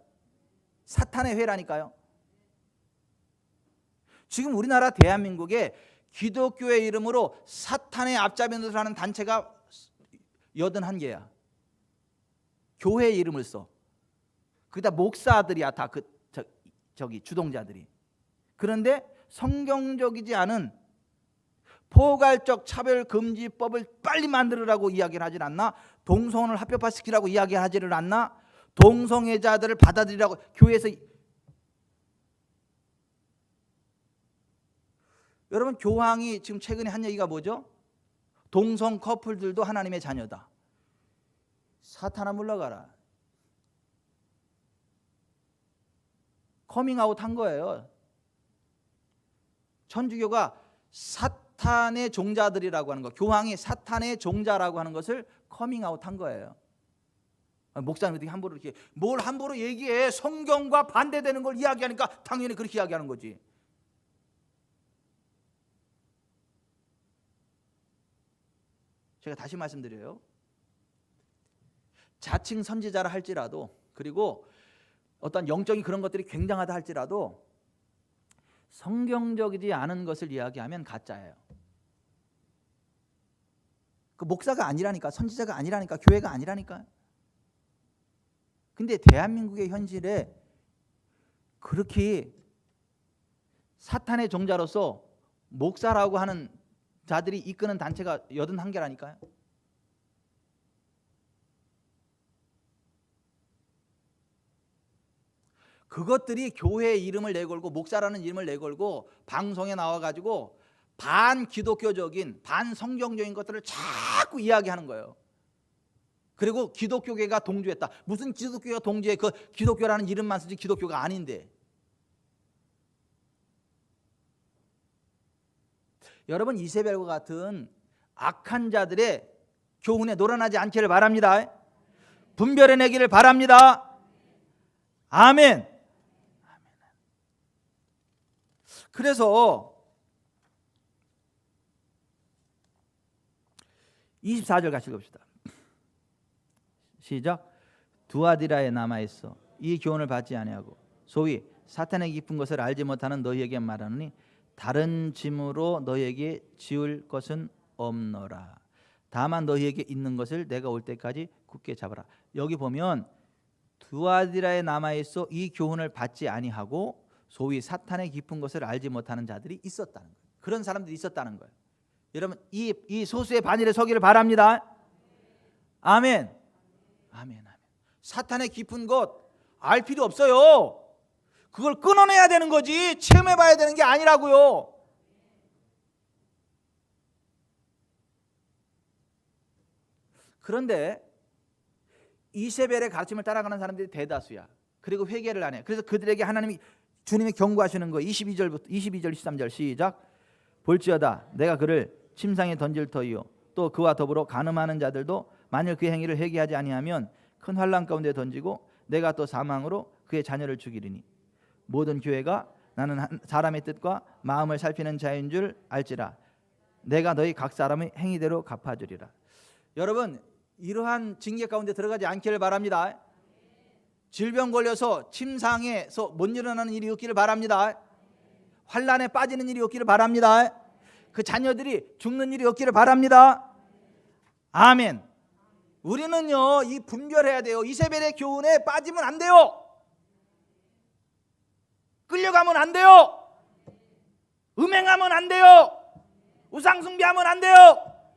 사탄의 회라니까요. 지금 우리나라 대한민국에 기독교의 이름으로 사탄의 앞잡이 노릇을 하는 단체가 81개야. 교회의 이름을 써. 그다 목사들이야, 다 저기 주동자들이. 그런데 성경적이지 않은 포괄적 차별금지법을 빨리 만들으라고 이야기를 하질 않나? 동성혼을 합법화시키라고 이야기하지를 않나? 동성애자들을 받아들이라고 교회에서. 여러분, 교황이 지금 최근에 한 얘기가 뭐죠? 동성 커플들도 하나님의 자녀다. 사탄아 물러가라. 커밍아웃 한 거예요. 천주교가 사탄의 종자들이라고 하는 거, 교황이 사탄의 종자라고 하는 것을 커밍아웃 한 거예요. 목사님 어떻게 함부로 이렇게 뭘 함부로 얘기해? 성경과 반대되는 걸 이야기하니까 당연히 그렇게 이야기하는 거지. 제가 다시 말씀드려요. 자칭 선지자라 할지라도, 그리고 어떤 영적인 그런 것들이 굉장하다 할지라도 성경적이지 않은 것을 이야기하면 가짜예요. 그 목사가 아니라니까, 선지자가 아니라니까, 교회가 아니라니까. 근데 대한민국의 현실에 그렇게 사탄의 종자로서 목사라고 하는 자들이 이끄는 단체가 81개라니까요. 그것들이 교회의 이름을 내걸고 목사라는 이름을 내걸고 방송에 나와가지고 반기독교적인 반성경적인 것들을 자꾸 이야기하는 거예요. 그리고 기독교계가 동조했다. 무슨 기독교가 동조해? 그 기독교라는 이름만 쓰지 기독교가 아닌데. 여러분, 이세벨과 같은 악한 자들의 교훈에 놀아나지 않기를 바랍니다. 분별해내기를 바랍니다. 아멘. 그래서 24절 같이 읽읍시다. 시작. 두아디라에 남아있어 이 교훈을 받지 아니하고 소위 사탄의 깊은 것을 알지 못하는 너희에게 말하노니 다른 짐으로 너희에게 지울 것은 없노라. 다만 너희에게 있는 것을 내가 올 때까지 굳게 잡아라. 여기 보면 두아디라에 남아있어 이 교훈을 받지 아니하고 소위 사탄의 깊은 것을 알지 못하는 자들이 있었다는 거예요. 그런 사람들이 있었다는 거예요. 여러분, 이 소수의 반열에 서기를 바랍니다. 아멘. 아멘. 아멘. 사탄의 깊은 것 알 필요 없어요. 그걸 끊어내야 되는 거지 체험해봐야 되는 게 아니라고요. 그런데 이세벨의 가르침을 따라가는 사람들이 대다수야. 그리고 회개를 안 해. 그래서 그들에게 하나님이 주님이 경고하시는 거예요. 22절 23절 시작. 볼지어다 내가 그를 침상에 던질 터이요 또 그와 더불어 간음하는 자들도 만일 그 행위를 회개하지 아니하면 큰 환난 가운데 던지고 내가 또 사망으로 그의 자녀를 죽이리니 모든 교회가 나는 사람의 뜻과 마음을 살피는 자인 줄 알지라. 내가 너희 각 사람의 행위대로 갚아주리라. 여러분, 이러한 징계 가운데 들어가지 않기를 바랍니다. 질병 걸려서 침상에서 못 일어나는 일이 없기를 바랍니다. 환난에 빠지는 일이 없기를 바랍니다. 그 자녀들이 죽는 일이 없기를 바랍니다. 아멘. 우리는요, 이 분별해야 돼요. 이세벨의 교훈에 빠지면 안 돼요. 끌려가면 안 돼요. 음행하면 안 돼요. 우상숭배하면 안 돼요.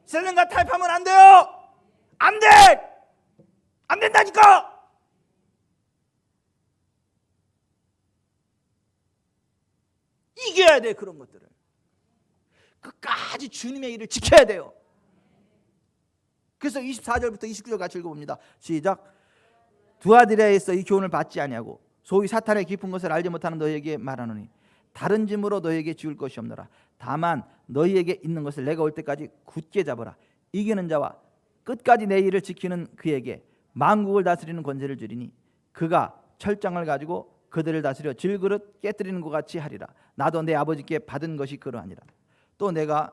세상과 타협하면 안 돼요. 안 돼. 안 된다니까. 이겨야 돼. 그런 것들을 끝까지 주님의 일을 지켜야 돼요. 그래서 24절부터 29절 같이 읽어봅니다. 시작. 두아디라에서 이 교훈을 받지 아니하고 소위 사탄의 깊은 것을 알지 못하는 너희에게 말하노니 다른 짐으로 너희에게 지울 것이 없노라. 다만 너희에게 있는 것을 내가 올 때까지 굳게 잡으라. 이기는 자와 끝까지 내 일을 지키는 그에게 만국을 다스리는 권세를 주리니 그가 철장을 가지고 그들을 다스려 질그릇 깨뜨리는 것 같이 하리라. 나도 내 아버지께 받은 것이 그러하니라. 또 내가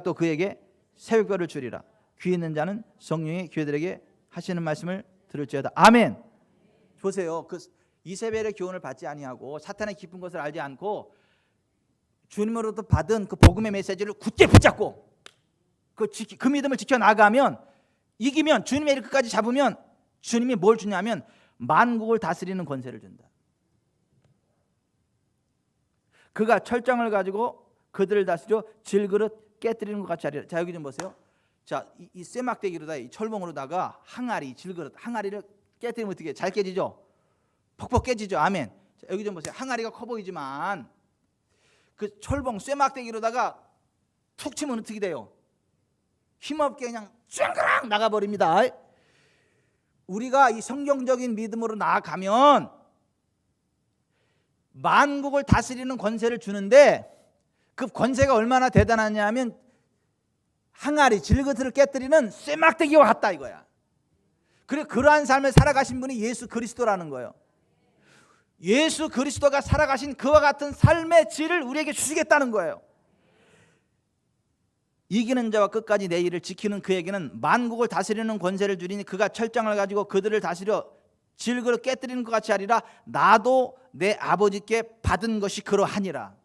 또 그에게 새벽별을 주리라. 귀 있는 자는 성령의 교회들에게 하시는 말씀을 들을지어다. 아멘. 보세요. 그 이세벨의 교훈을 받지 아니하고 사탄의 깊은 것을 알지 않고 주님으로부터 받은 그 복음의 메시지를 굳게 붙잡고 그 믿음을 지켜나가면, 이기면, 주님의 일 끝까지 잡으면 주님이 뭘 주냐면 만국을 다스리는 권세를 준다. 그가 철장을 가지고 그들을 다스려 질그릇 깨뜨리는 것 같이 하리라. 자, 여기 좀 보세요. 자, 이 쇠막대기로다, 이 철봉으로다가 항아리, 질그릇, 항아리를 깨뜨리면 어떻게 잘 깨지죠? 퍽퍽 깨지죠. 아멘. 자, 여기 좀 보세요. 항아리가 커 보이지만 그 철봉 쇠막대기로다가 툭 치면 어떻게 돼요? 힘없게 그냥 쨍그랑 나가버립니다. 우리가 이 성경적인 믿음으로 나아가면 만국을 다스리는 권세를 주는데, 그 권세가 얼마나 대단하냐면 항아리, 질그릇을 깨뜨리는 쇠막대기와 같다 이거야. 그리고 그러한 삶을 살아가신 분이 예수 그리스도라는 거예요. 예수 그리스도가 살아가신 그와 같은 삶의 질을 우리에게 주시겠다는 거예요. 이기는 자와 끝까지 내 일을 지키는 그에게는 만국을 다스리는 권세를 주리니 그가 철장을 가지고 그들을 다스려 질그릇 깨뜨리는 것 같이 하리라. 나도 내 아버지께 받은 것이 그러하니라.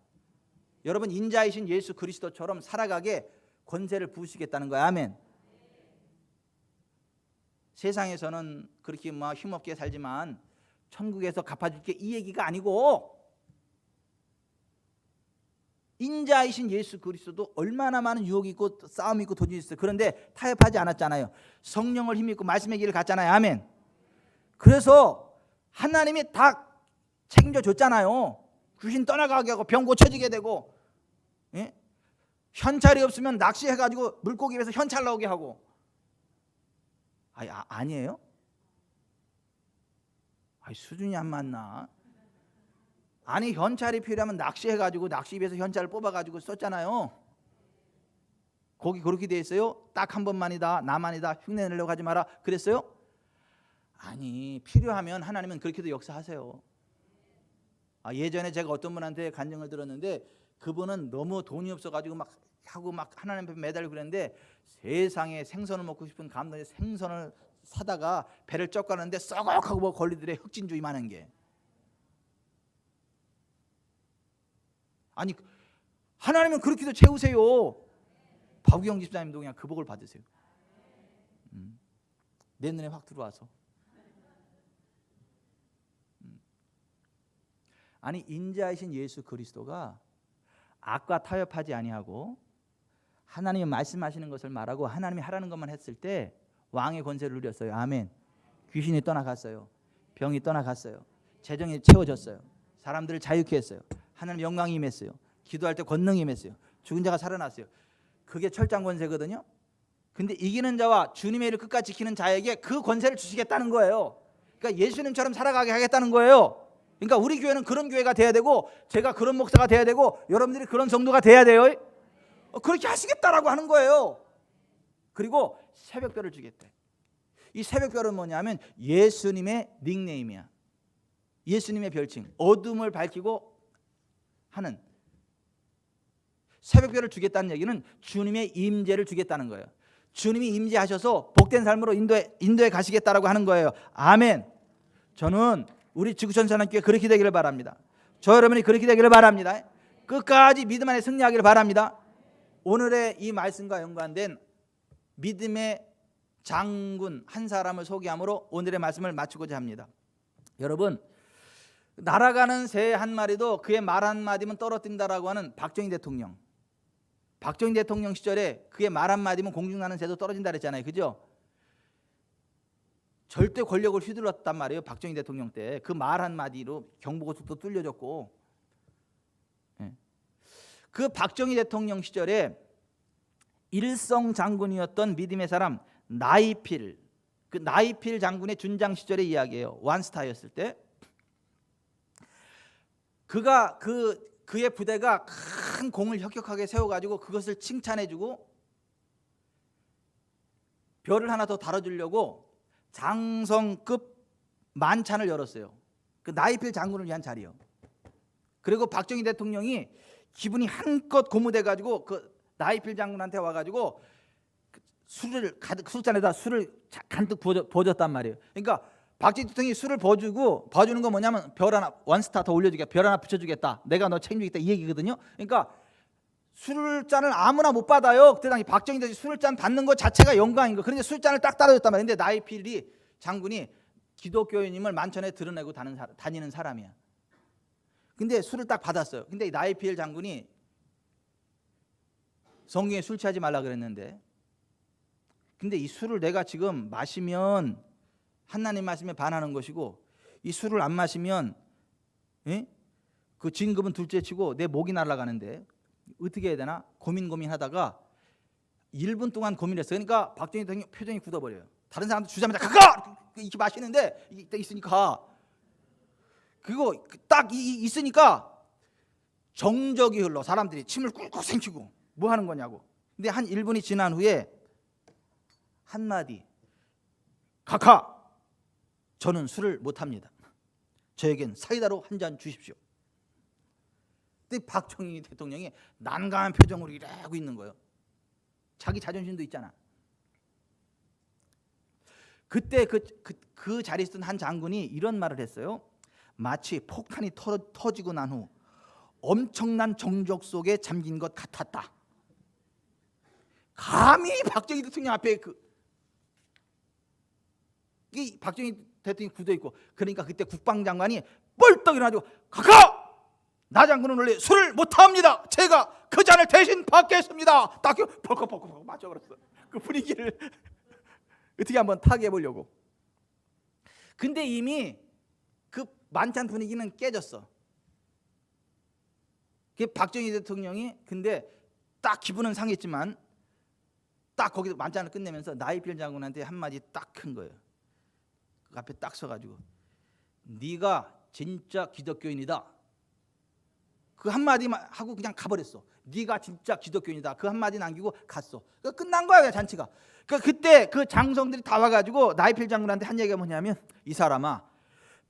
여러분, 인자이신 예수 그리스도처럼 살아가게 권세를 부으시겠다는 거야. 아멘. 세상에서는 그렇게 뭐 힘없게 살지만 천국에서 갚아줄게 이 얘기가 아니고, 인자이신 예수 그리스도도 얼마나 많은 유혹이 있고 싸움이 있고 도전이 있어요. 그런데 타협하지 않았잖아요. 성령을 힘입고 말씀의 길을 갔잖아요. 아멘. 그래서 하나님이 다 책임져 줬잖아요. 귀신 떠나가게 하고 병 고쳐지게 되고, 예? 현찰이 없으면 낚시해가지고 물고기에서 현찰 나오게 하고. 아니에요? 수준이 안 맞나? 아니, 현찰이 필요하면 낚시해가지고 낚시입에서 현찰을 뽑아가지고 썼잖아요. 거기 그렇게 돼 있어요? 딱 한 번만이다, 나만이다, 흉내 내려고 하지 마라 그랬어요? 아니, 필요하면 하나님은 그렇게도 역사하세요. 예전에 제가 어떤 분한테 간증을 들었는데, 그분은 너무 돈이 없어가지고 막 하고 막 하나님 앞에 매달리고 그랬는데, 세상에 생선을 먹고 싶은 감독에 생선을 사다가 배를 쩍 가는데 썩하고 뭐 걸리더래. 흑진주의 많은 게. 아니, 하나님은 그렇게도 채우세요. 박우경 집사님도 그냥 그 복을 받으세요. 내 눈에 확 들어와서. 아니, 인자이신 예수 그리스도가 악과 타협하지 아니하고 하나님이 말씀하시는 것을 말하고 하나님이 하라는 것만 했을 때 왕의 권세를 누렸어요. 아멘. 귀신이 떠나갔어요. 병이 떠나갔어요. 재정이 채워졌어요. 사람들을 자유케 했어요. 하나님 영광이 임했어요. 기도할 때 권능이 임했어요. 죽은 자가 살아났어요. 그게 철장 권세거든요. 근데 이기는 자와 주님의 일을 끝까지 지키는 자에게 그 권세를 주시겠다는 거예요. 그러니까 예수님처럼 살아가게 하겠다는 거예요. 그러니까 우리 교회는 그런 교회가 돼야 되고, 제가 그런 목사가 돼야 되고, 여러분들이 그런 성도가 돼야 돼요. 그렇게 하시겠다라고 하는 거예요. 그리고 새벽별을 주겠대. 이 새벽별은 뭐냐면 예수님의 닉네임이야. 예수님의 별칭, 어둠을 밝히고 하는. 새벽별을 주겠다는 얘기는 주님의 임재를 주겠다는 거예요. 주님이 임재하셔서 복된 삶으로 인도에 가시겠다라고 하는 거예요. 아멘. 저는 우리 지구촌사랑교회 그렇게 되기를 바랍니다. 저 여러분이 그렇게 되기를 바랍니다. 끝까지 믿음 안에 승리하기를 바랍니다. 오늘의 이 말씀과 연관된 믿음의 장군 한 사람을 소개함으로 오늘의 말씀을 마치고자 합니다. 여러분, 날아가는 새 한 마리도 그의 말 한마디면 떨어뜨린다라고 하는 박정희 대통령. 박정희 대통령 시절에 그의 말 한마디면 공중나는 새도 떨어진다 그랬잖아요. 그죠? 절대 권력을 휘둘렀단 말이에요. 박정희 대통령 때 그 말 한마디로 경부고속도 뚫려졌고, 그 박정희 대통령 시절에 일성 장군이었던 믿음의 사람 나이필, 그 나이필 장군의 준장 시절의 이야기예요. 완스타였을 때 그가 그의 부대가 큰 공을 혁혁하게 세워가지고 그것을 칭찬해주고 별을 하나 더 달아주려고 장성급 만찬을 열었어요. 그 나이필 장군을 위한 자리요. 그리고 박정희 대통령이 기분이 한껏 고무돼가지고 그 나이필 장군한테 와가지고 술을 가득 술잔에다 술을 간뜩 부어줬단 말이에요. 그러니까 박정희 대통령이 술을 봐주는 거 뭐냐면 별 하나 원스타 더 올려주겠다, 별 하나 붙여주겠다, 내가 너 책임지겠다 이 얘기거든요. 그러니까 술잔을 아무나 못 받아요. 그때 당시 박정희 대통령이 술잔 받는 것 자체가 영광인 거. 그런데 술잔을 딱 따라줬단 말이에요. 근데 나이필이 장군이 기독교인임을 만천에 드러내고 다니는 사람이야. 근데 술을 딱 받았어요. 근데 나이필 장군이 성경에 술 취하지 말라 그랬는데, 근데 이 술을 내가 지금 마시면 하나님 말씀에 반하는 것이고, 이 술을 안 마시면 그 진급은 둘째치고 내 목이 날아가는데 어떻게 해야 되나 고민하다가 1분 동안 고민했어요. 그러니까 박정희 대통령 표정이 굳어버려요. 다른 사람들 주자마자 가가 이렇게 마시는데 이게 있으니까 그거 딱 있으니까 정적이 흘러 사람들이 침을 꿀꺽 삼키고 뭐 하는 거냐고. 근데 한 1분이 지난 후에 한마디, 카카 저는 술을 못합니다. 저에겐 사이다로 한 잔 주십시오. 근데 박정희 대통령이 난감한 표정으로 이러고 있는 거예요. 자기 자존심도 있잖아. 그때 그 자리에 있던 한 장군이 이런 말을 했어요. 마치 폭탄이 터지고 난 후 엄청난 정적 속에 잠긴 것 같았다. 감히 박정희 대통령 앞에 이 박정희 대통령이 굳어 있고, 그러니까 그때 국방장관이 뻘떡 일어나지고 카카! 나 장군은 원래 술을 못합니다. 제가 그 잔을 대신 받겠습니다. 딱 벌컥 맞춰버렸어. 그 분위기를 어떻게 한번 타게 해보려고. 근데 이미 그 만찬 분위기는 깨졌어. 그 박정희 대통령이 근데 딱 기분은 상했지만 딱 거기서 만찬을 끝내면서 나이필 장군한테 한마디 딱 큰 거예요. 그 앞에 딱 서가지고 네가 진짜 기독교인이다. 그 한마디만 하고 그냥 가버렸어. 네가 진짜 기독교인이다. 그 한마디 남기고 갔어. 끝난 거야 잔치가. 그때 그 장성들이 다 와가지고 나이필 장군한테 한 얘기가 뭐냐면, 이 사람아,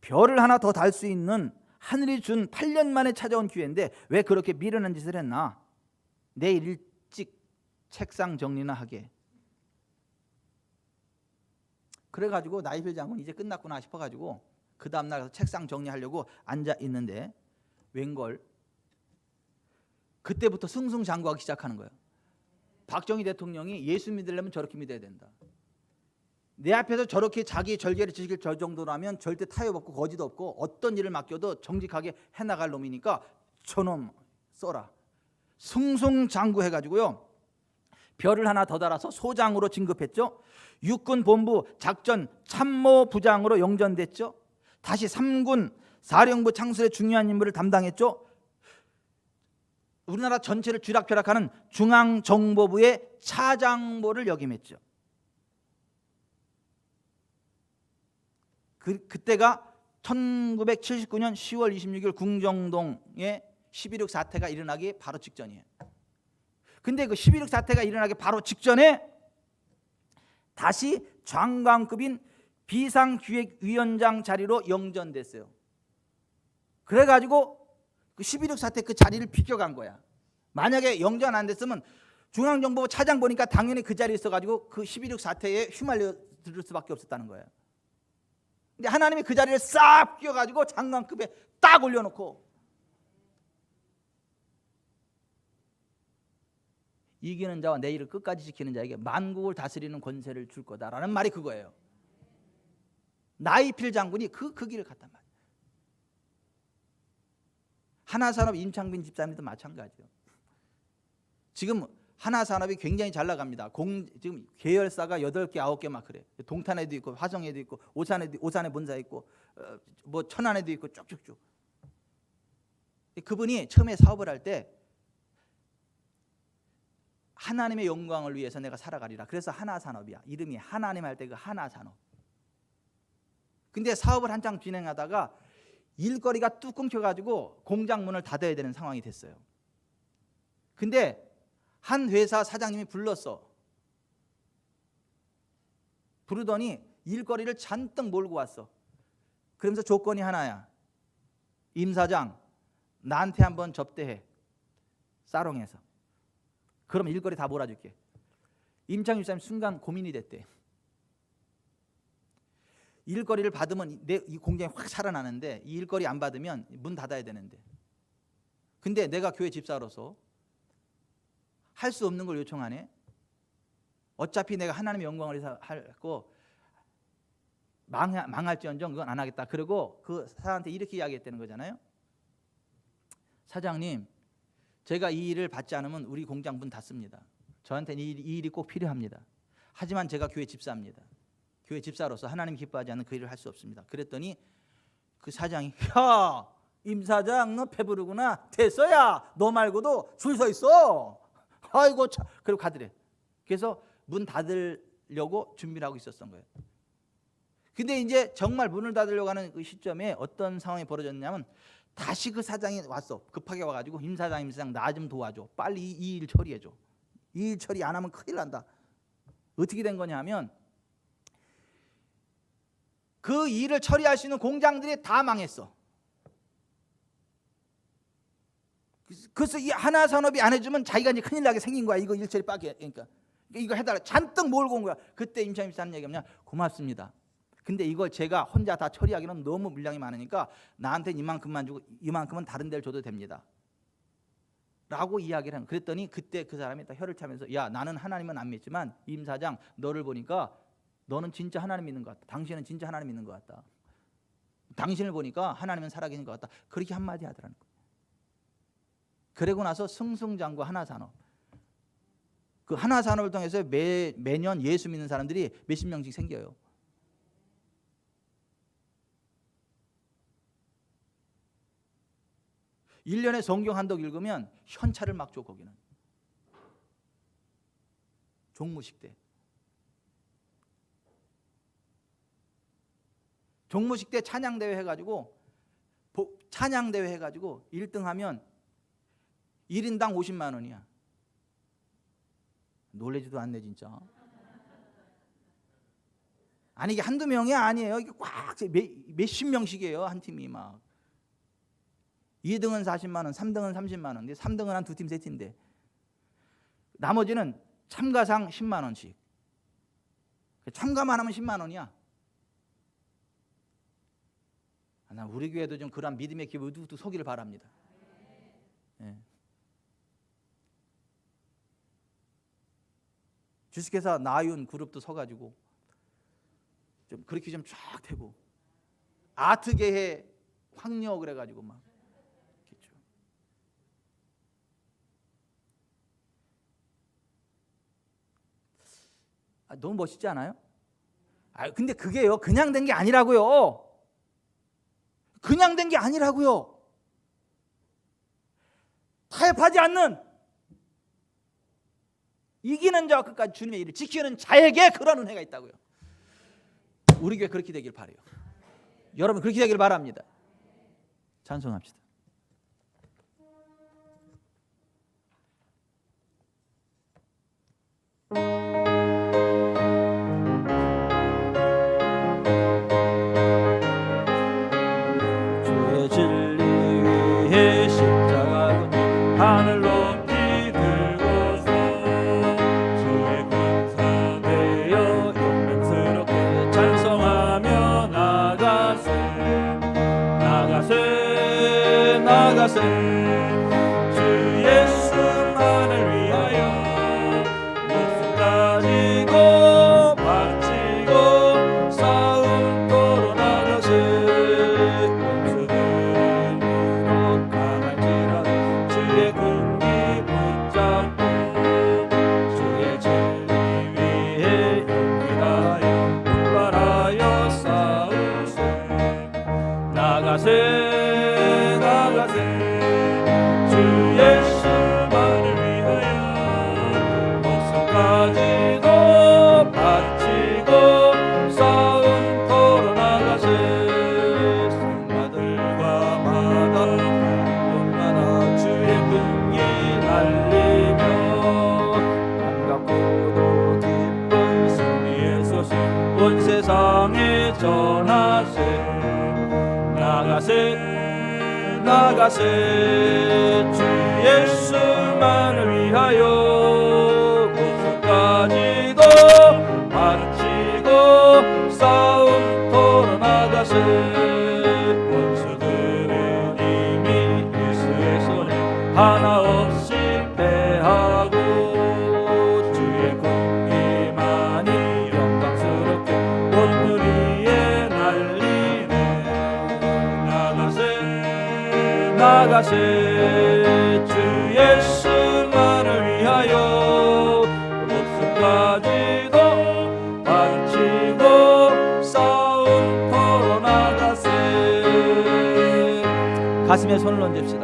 별을 하나 더 달 수 있는 하늘이 준 8년 만에 찾아온 기회인데 왜 그렇게 미련한 짓을 했나? 내일 일찍 책상 정리나 하게. 그래가지고 나이필 장군 이제 끝났구나 싶어가지고 그 다음날 가서 책상 정리하려고 앉아 있는데 웬걸 그때부터 승승장구하기 시작하는 거예요. 박정희 대통령이 예수 믿으려면 저렇게 믿어야 된다. 내 앞에서 저렇게 자기 절개를 지킬 저 정도라면 절대 타협 없고 거짓 없고 어떤 일을 맡겨도 정직하게 해나갈 놈이니까 저놈 써라. 승승장구해가지고요. 별을 하나 더 달아서 소장으로 진급했죠. 육군본부 작전 참모부장으로 영전됐죠. 다시 3군 사령부 창설의 중요한 임무를 담당했죠. 우리나라 전체를 쥐락펴락하는 중앙정보부의 차장보를 역임했죠. 그때가 1979년 10월 26일 궁정동에 11.6 사태가 일어나기 바로 직전이에요. 근데 그 11.6 사태가 일어나기 바로 직전에 다시 장관급인 비상기획위원장 자리로 영전됐어요. 그래가지고 그 11.6 사태 그 자리를 비껴간 거야. 만약에 영전 안 됐으면 중앙정보부 차장 보니까 당연히 그 자리에 있어가지고 그 11.6 사태에 휘말려 들을 수밖에 없었다는 거예요. 근데 하나님이 그 자리를 싹 비껴가지고 장관급에 딱 올려놓고 이기는 자와 내 일을 끝까지 지키는 자에게 만국을 다스리는 권세를 줄 거다라는 말이 그거예요. 나이필 장군이 그 길을 갔단 말이에요. 하나산업 임창빈 집사님도 마찬가지예요. 지금 하나산업이 굉장히 잘 나갑니다. 지금 계열사가 8개, 9개 막 그래. 동탄에도 있고 화성에도 있고 오산에 본사 있고 뭐 천안에도 있고 쭉쭉쭉. 그분이 처음에 사업을 할 때 하나님의 영광을 위해서 내가 살아가리라. 그래서 하나산업이야. 이름이 하나님 할 때 그 하나산업. 근데 사업을 한창 진행하다가 일거리가 뚝 끊겨가지고 공장 문을 닫아야 되는 상황이 됐어요. 근데 한 회사 사장님이 불렀어. 부르더니 일거리를 잔뜩 몰고 왔어. 그러면서 조건이 하나야. 임사장, 나한테 한번 접대해. 사롱에서. 그럼 일거리 다 몰아줄게. 임창규 집사님 순간 고민이 됐대. 일거리를 받으면 이 공장이 확 살아나는데 이 일거리 안 받으면 문 닫아야 되는데, 근데 내가 교회 집사로서 할 수 없는 걸 요청하네. 어차피 내가 하나님의 영광을 위해서 하고 망할지언정 그건 안 하겠다. 그리고 그 사람한테 이렇게 이야기했다는 거잖아요. 사장님, 제가 이 일을 받지 않으면 우리 공장 문 닫습니다. 저한테는 이 일이 꼭 필요합니다. 하지만 제가 교회 집사입니다. 교회 집사로서 하나님 기뻐하지 않는 그 일을 할 수 없습니다. 그랬더니 그 사장이, 야, 임 사장 너 배부르구나. 됐어야, 너 말고도 줄 서 있어. 아이고 참. 그리고 가더래. 그래서 문 닫으려고 준비를 하고 있었던 거예요. 근데 이제 정말 문을 닫으려고 하는 그 시점에 어떤 상황이 벌어졌냐면, 다시 그 사장이 왔어. 급하게 와가지고, 임 사장 나 좀 도와줘. 빨리 이 일 처리해줘. 이 일 처리 안 하면 큰일 난다. 어떻게 된 거냐 하면, 그 일을 처리할 수 있는 공장들이 다 망했어. 그래서 이 하나산업이 안 해주면 자기가 이제 큰일 나게 생긴 거야. 이거 일 처리 빠게. 그러니까 이거 해달라. 잔뜩 몰고 온 거야. 그때 임창규 집사님 얘기하면, 고맙습니다. 근데 이걸 제가 혼자 다 처리하기는 너무 물량이 많으니까 나한테는 이만큼만 주고 이만큼은 다른 데를 줘도 됩니다. 라고 이야기를 한. 그랬더니 그때 그 사람이 딱 혀를 차면서, 야, 나는 하나님은 안 믿지만 임 사장 너를 보니까 너는 진짜 하나님 믿는 것 같다. 당신은 진짜 하나님 믿는 것 같다. 당신을 보니까 하나님은 살아계신 것 같다. 그렇게 한마디 하더라는 거예요. 그러고 나서 승승장구 하나산업. 그 하나산업을 통해서 매년 예수 믿는 사람들이 몇십 명씩 생겨요. 일 년에 성경 한독 읽으면 현찰을 막 줘. 거기는 종무식 때. 종무식 때 찬양대회 해가지고 1등하면 1인당 50만 원이야. 놀래지도 않네 진짜. 아니 이게 한두 명이 아니에요. 이게 꽉 몇십 명씩이에요. 한 팀이 막. 2등은 40만 원, 3등은 30만 원. 근데 3등은 한 두 팀, 세 팀인데 나머지는 참가상 10만 원씩. 참가만 하면 10만 원이야. 나 우리 교회도 좀 그런 믿음의 기회 우두우두 서기를 바랍니다. 예. 주식회사 나윤 그룹도 서가지고 좀 그렇게 좀 쫙 되고, 아트계의 황녀 그래가지고 막. 너무 멋있지 않아요? 근데 그게요 그냥 된 게 아니라고요. 그냥 된 게 아니라고요. 타협하지 않는, 이기는 자와 끝까지 주님의 일을 지키는 자에게 그런 은혜가 있다고요. 우리 교회 그렇게 되길 바라요. 여러분 그렇게 되길 바랍니다. 찬송합시다. 하늘 높이 들고서 주의 군사 되어 영광스럽게 찬송하며 나가세 나가세 나가세 주 예수만을 위하여 목숨 가지고 바치고 싸움터로 나가세 나가세 나가세 주 예수만을 위하여 목숨 가지고 바치고 싸움터로 나가세 성마들과 마다 곳마다 주의 분기 날리며 반갑고도 기쁜 승리의 소식 나가세 나가세 주 예수만을 위하여 목숨까지도 바치고 싸움터로 나가세 원수들은 이미 예수의 손에 하나 없이 패하고 주의 공의만이 영광스럽게 온누리 위에 날리네 나가세 주 예수만을 위하여 목숨까지도 바치고 싸움터로 나가세. 가슴에 손을 얹읍시다.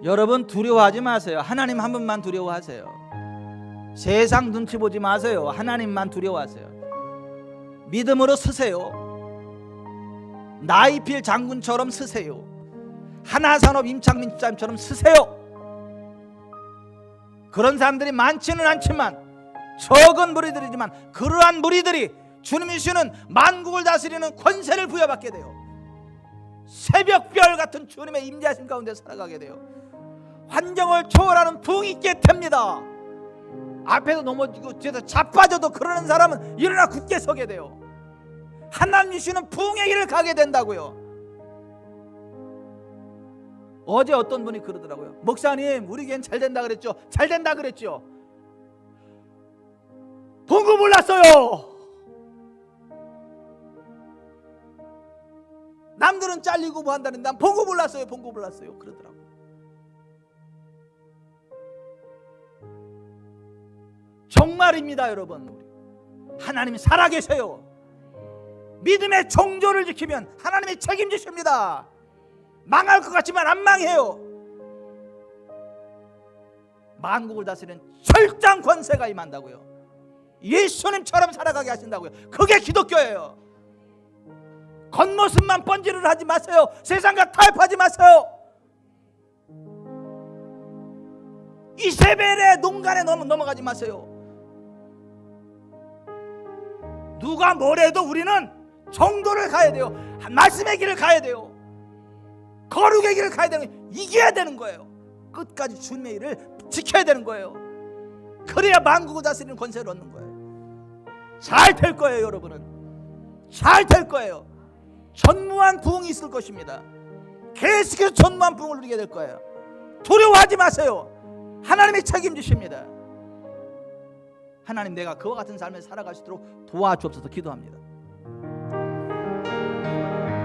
여러분 두려워하지 마세요. 하나님 한 분만 두려워하세요. 세상 눈치 보지 마세요. 하나님만 두려워하세요. 믿음으로 서세요. 나이필 장군처럼 서세요. 하나산업 임창민 집사님처럼 서세요. 그런 사람들이 많지는 않지만 적은 무리들이지만 그러한 무리들이 주님이 주시는 만국을 다스리는 권세를 부여받게 돼요. 새벽별 같은 주님의 임재하심 가운데 살아가게 돼요. 환경을 초월하는 부흥이 있게 됩니다. 앞에서 넘어지고 뒤에서 자빠져도 그러는 사람은 일어나 굳게 서게 돼요. 하나님 주시는 부흥의 길을 가게 된다고요. 어제 어떤 분이 그러더라고요. 목사님 우리 교회는 잘 된다 그랬죠. 잘 된다 그랬죠. 본거 몰랐어요. 남들은 잘리고 뭐 한다는데 난 본거 몰랐어요. 본거 몰랐어요. 그러더라고요. 정말입니다 여러분. 하나님이 살아계세요. 믿음의 정조를 지키면 하나님이 책임지십니다. 망할 것 같지만 안 망해요. 만국을 다스리는 철장 권세가 임한다고요. 예수님처럼 살아가게 하신다고요. 그게 기독교예요. 겉모습만 번지를 하지 마세요. 세상과 타협하지 마세요. 이세벨의 농간에 넘어가지 마세요. 누가 뭐래도 우리는 정도를 가야 돼요. 말씀의 길을 가야 돼요. 거룩의 길을 가야 되는 거예요. 이겨야 되는 거예요. 끝까지 주님의 일을 지켜야 되는 거예요. 그래야 만국을 다스리는 권세를 얻는 거예요. 잘 될 거예요. 여러분은 잘 될 거예요. 전무한 부흥이 있을 것입니다. 계속해서 전무한 부흥을 누리게 될 거예요. 두려워하지 마세요. 하나님이 책임지십니다. 하나님 내가 그와 같은 삶을 살아갈 수 있도록 도와주옵소서 기도합니다.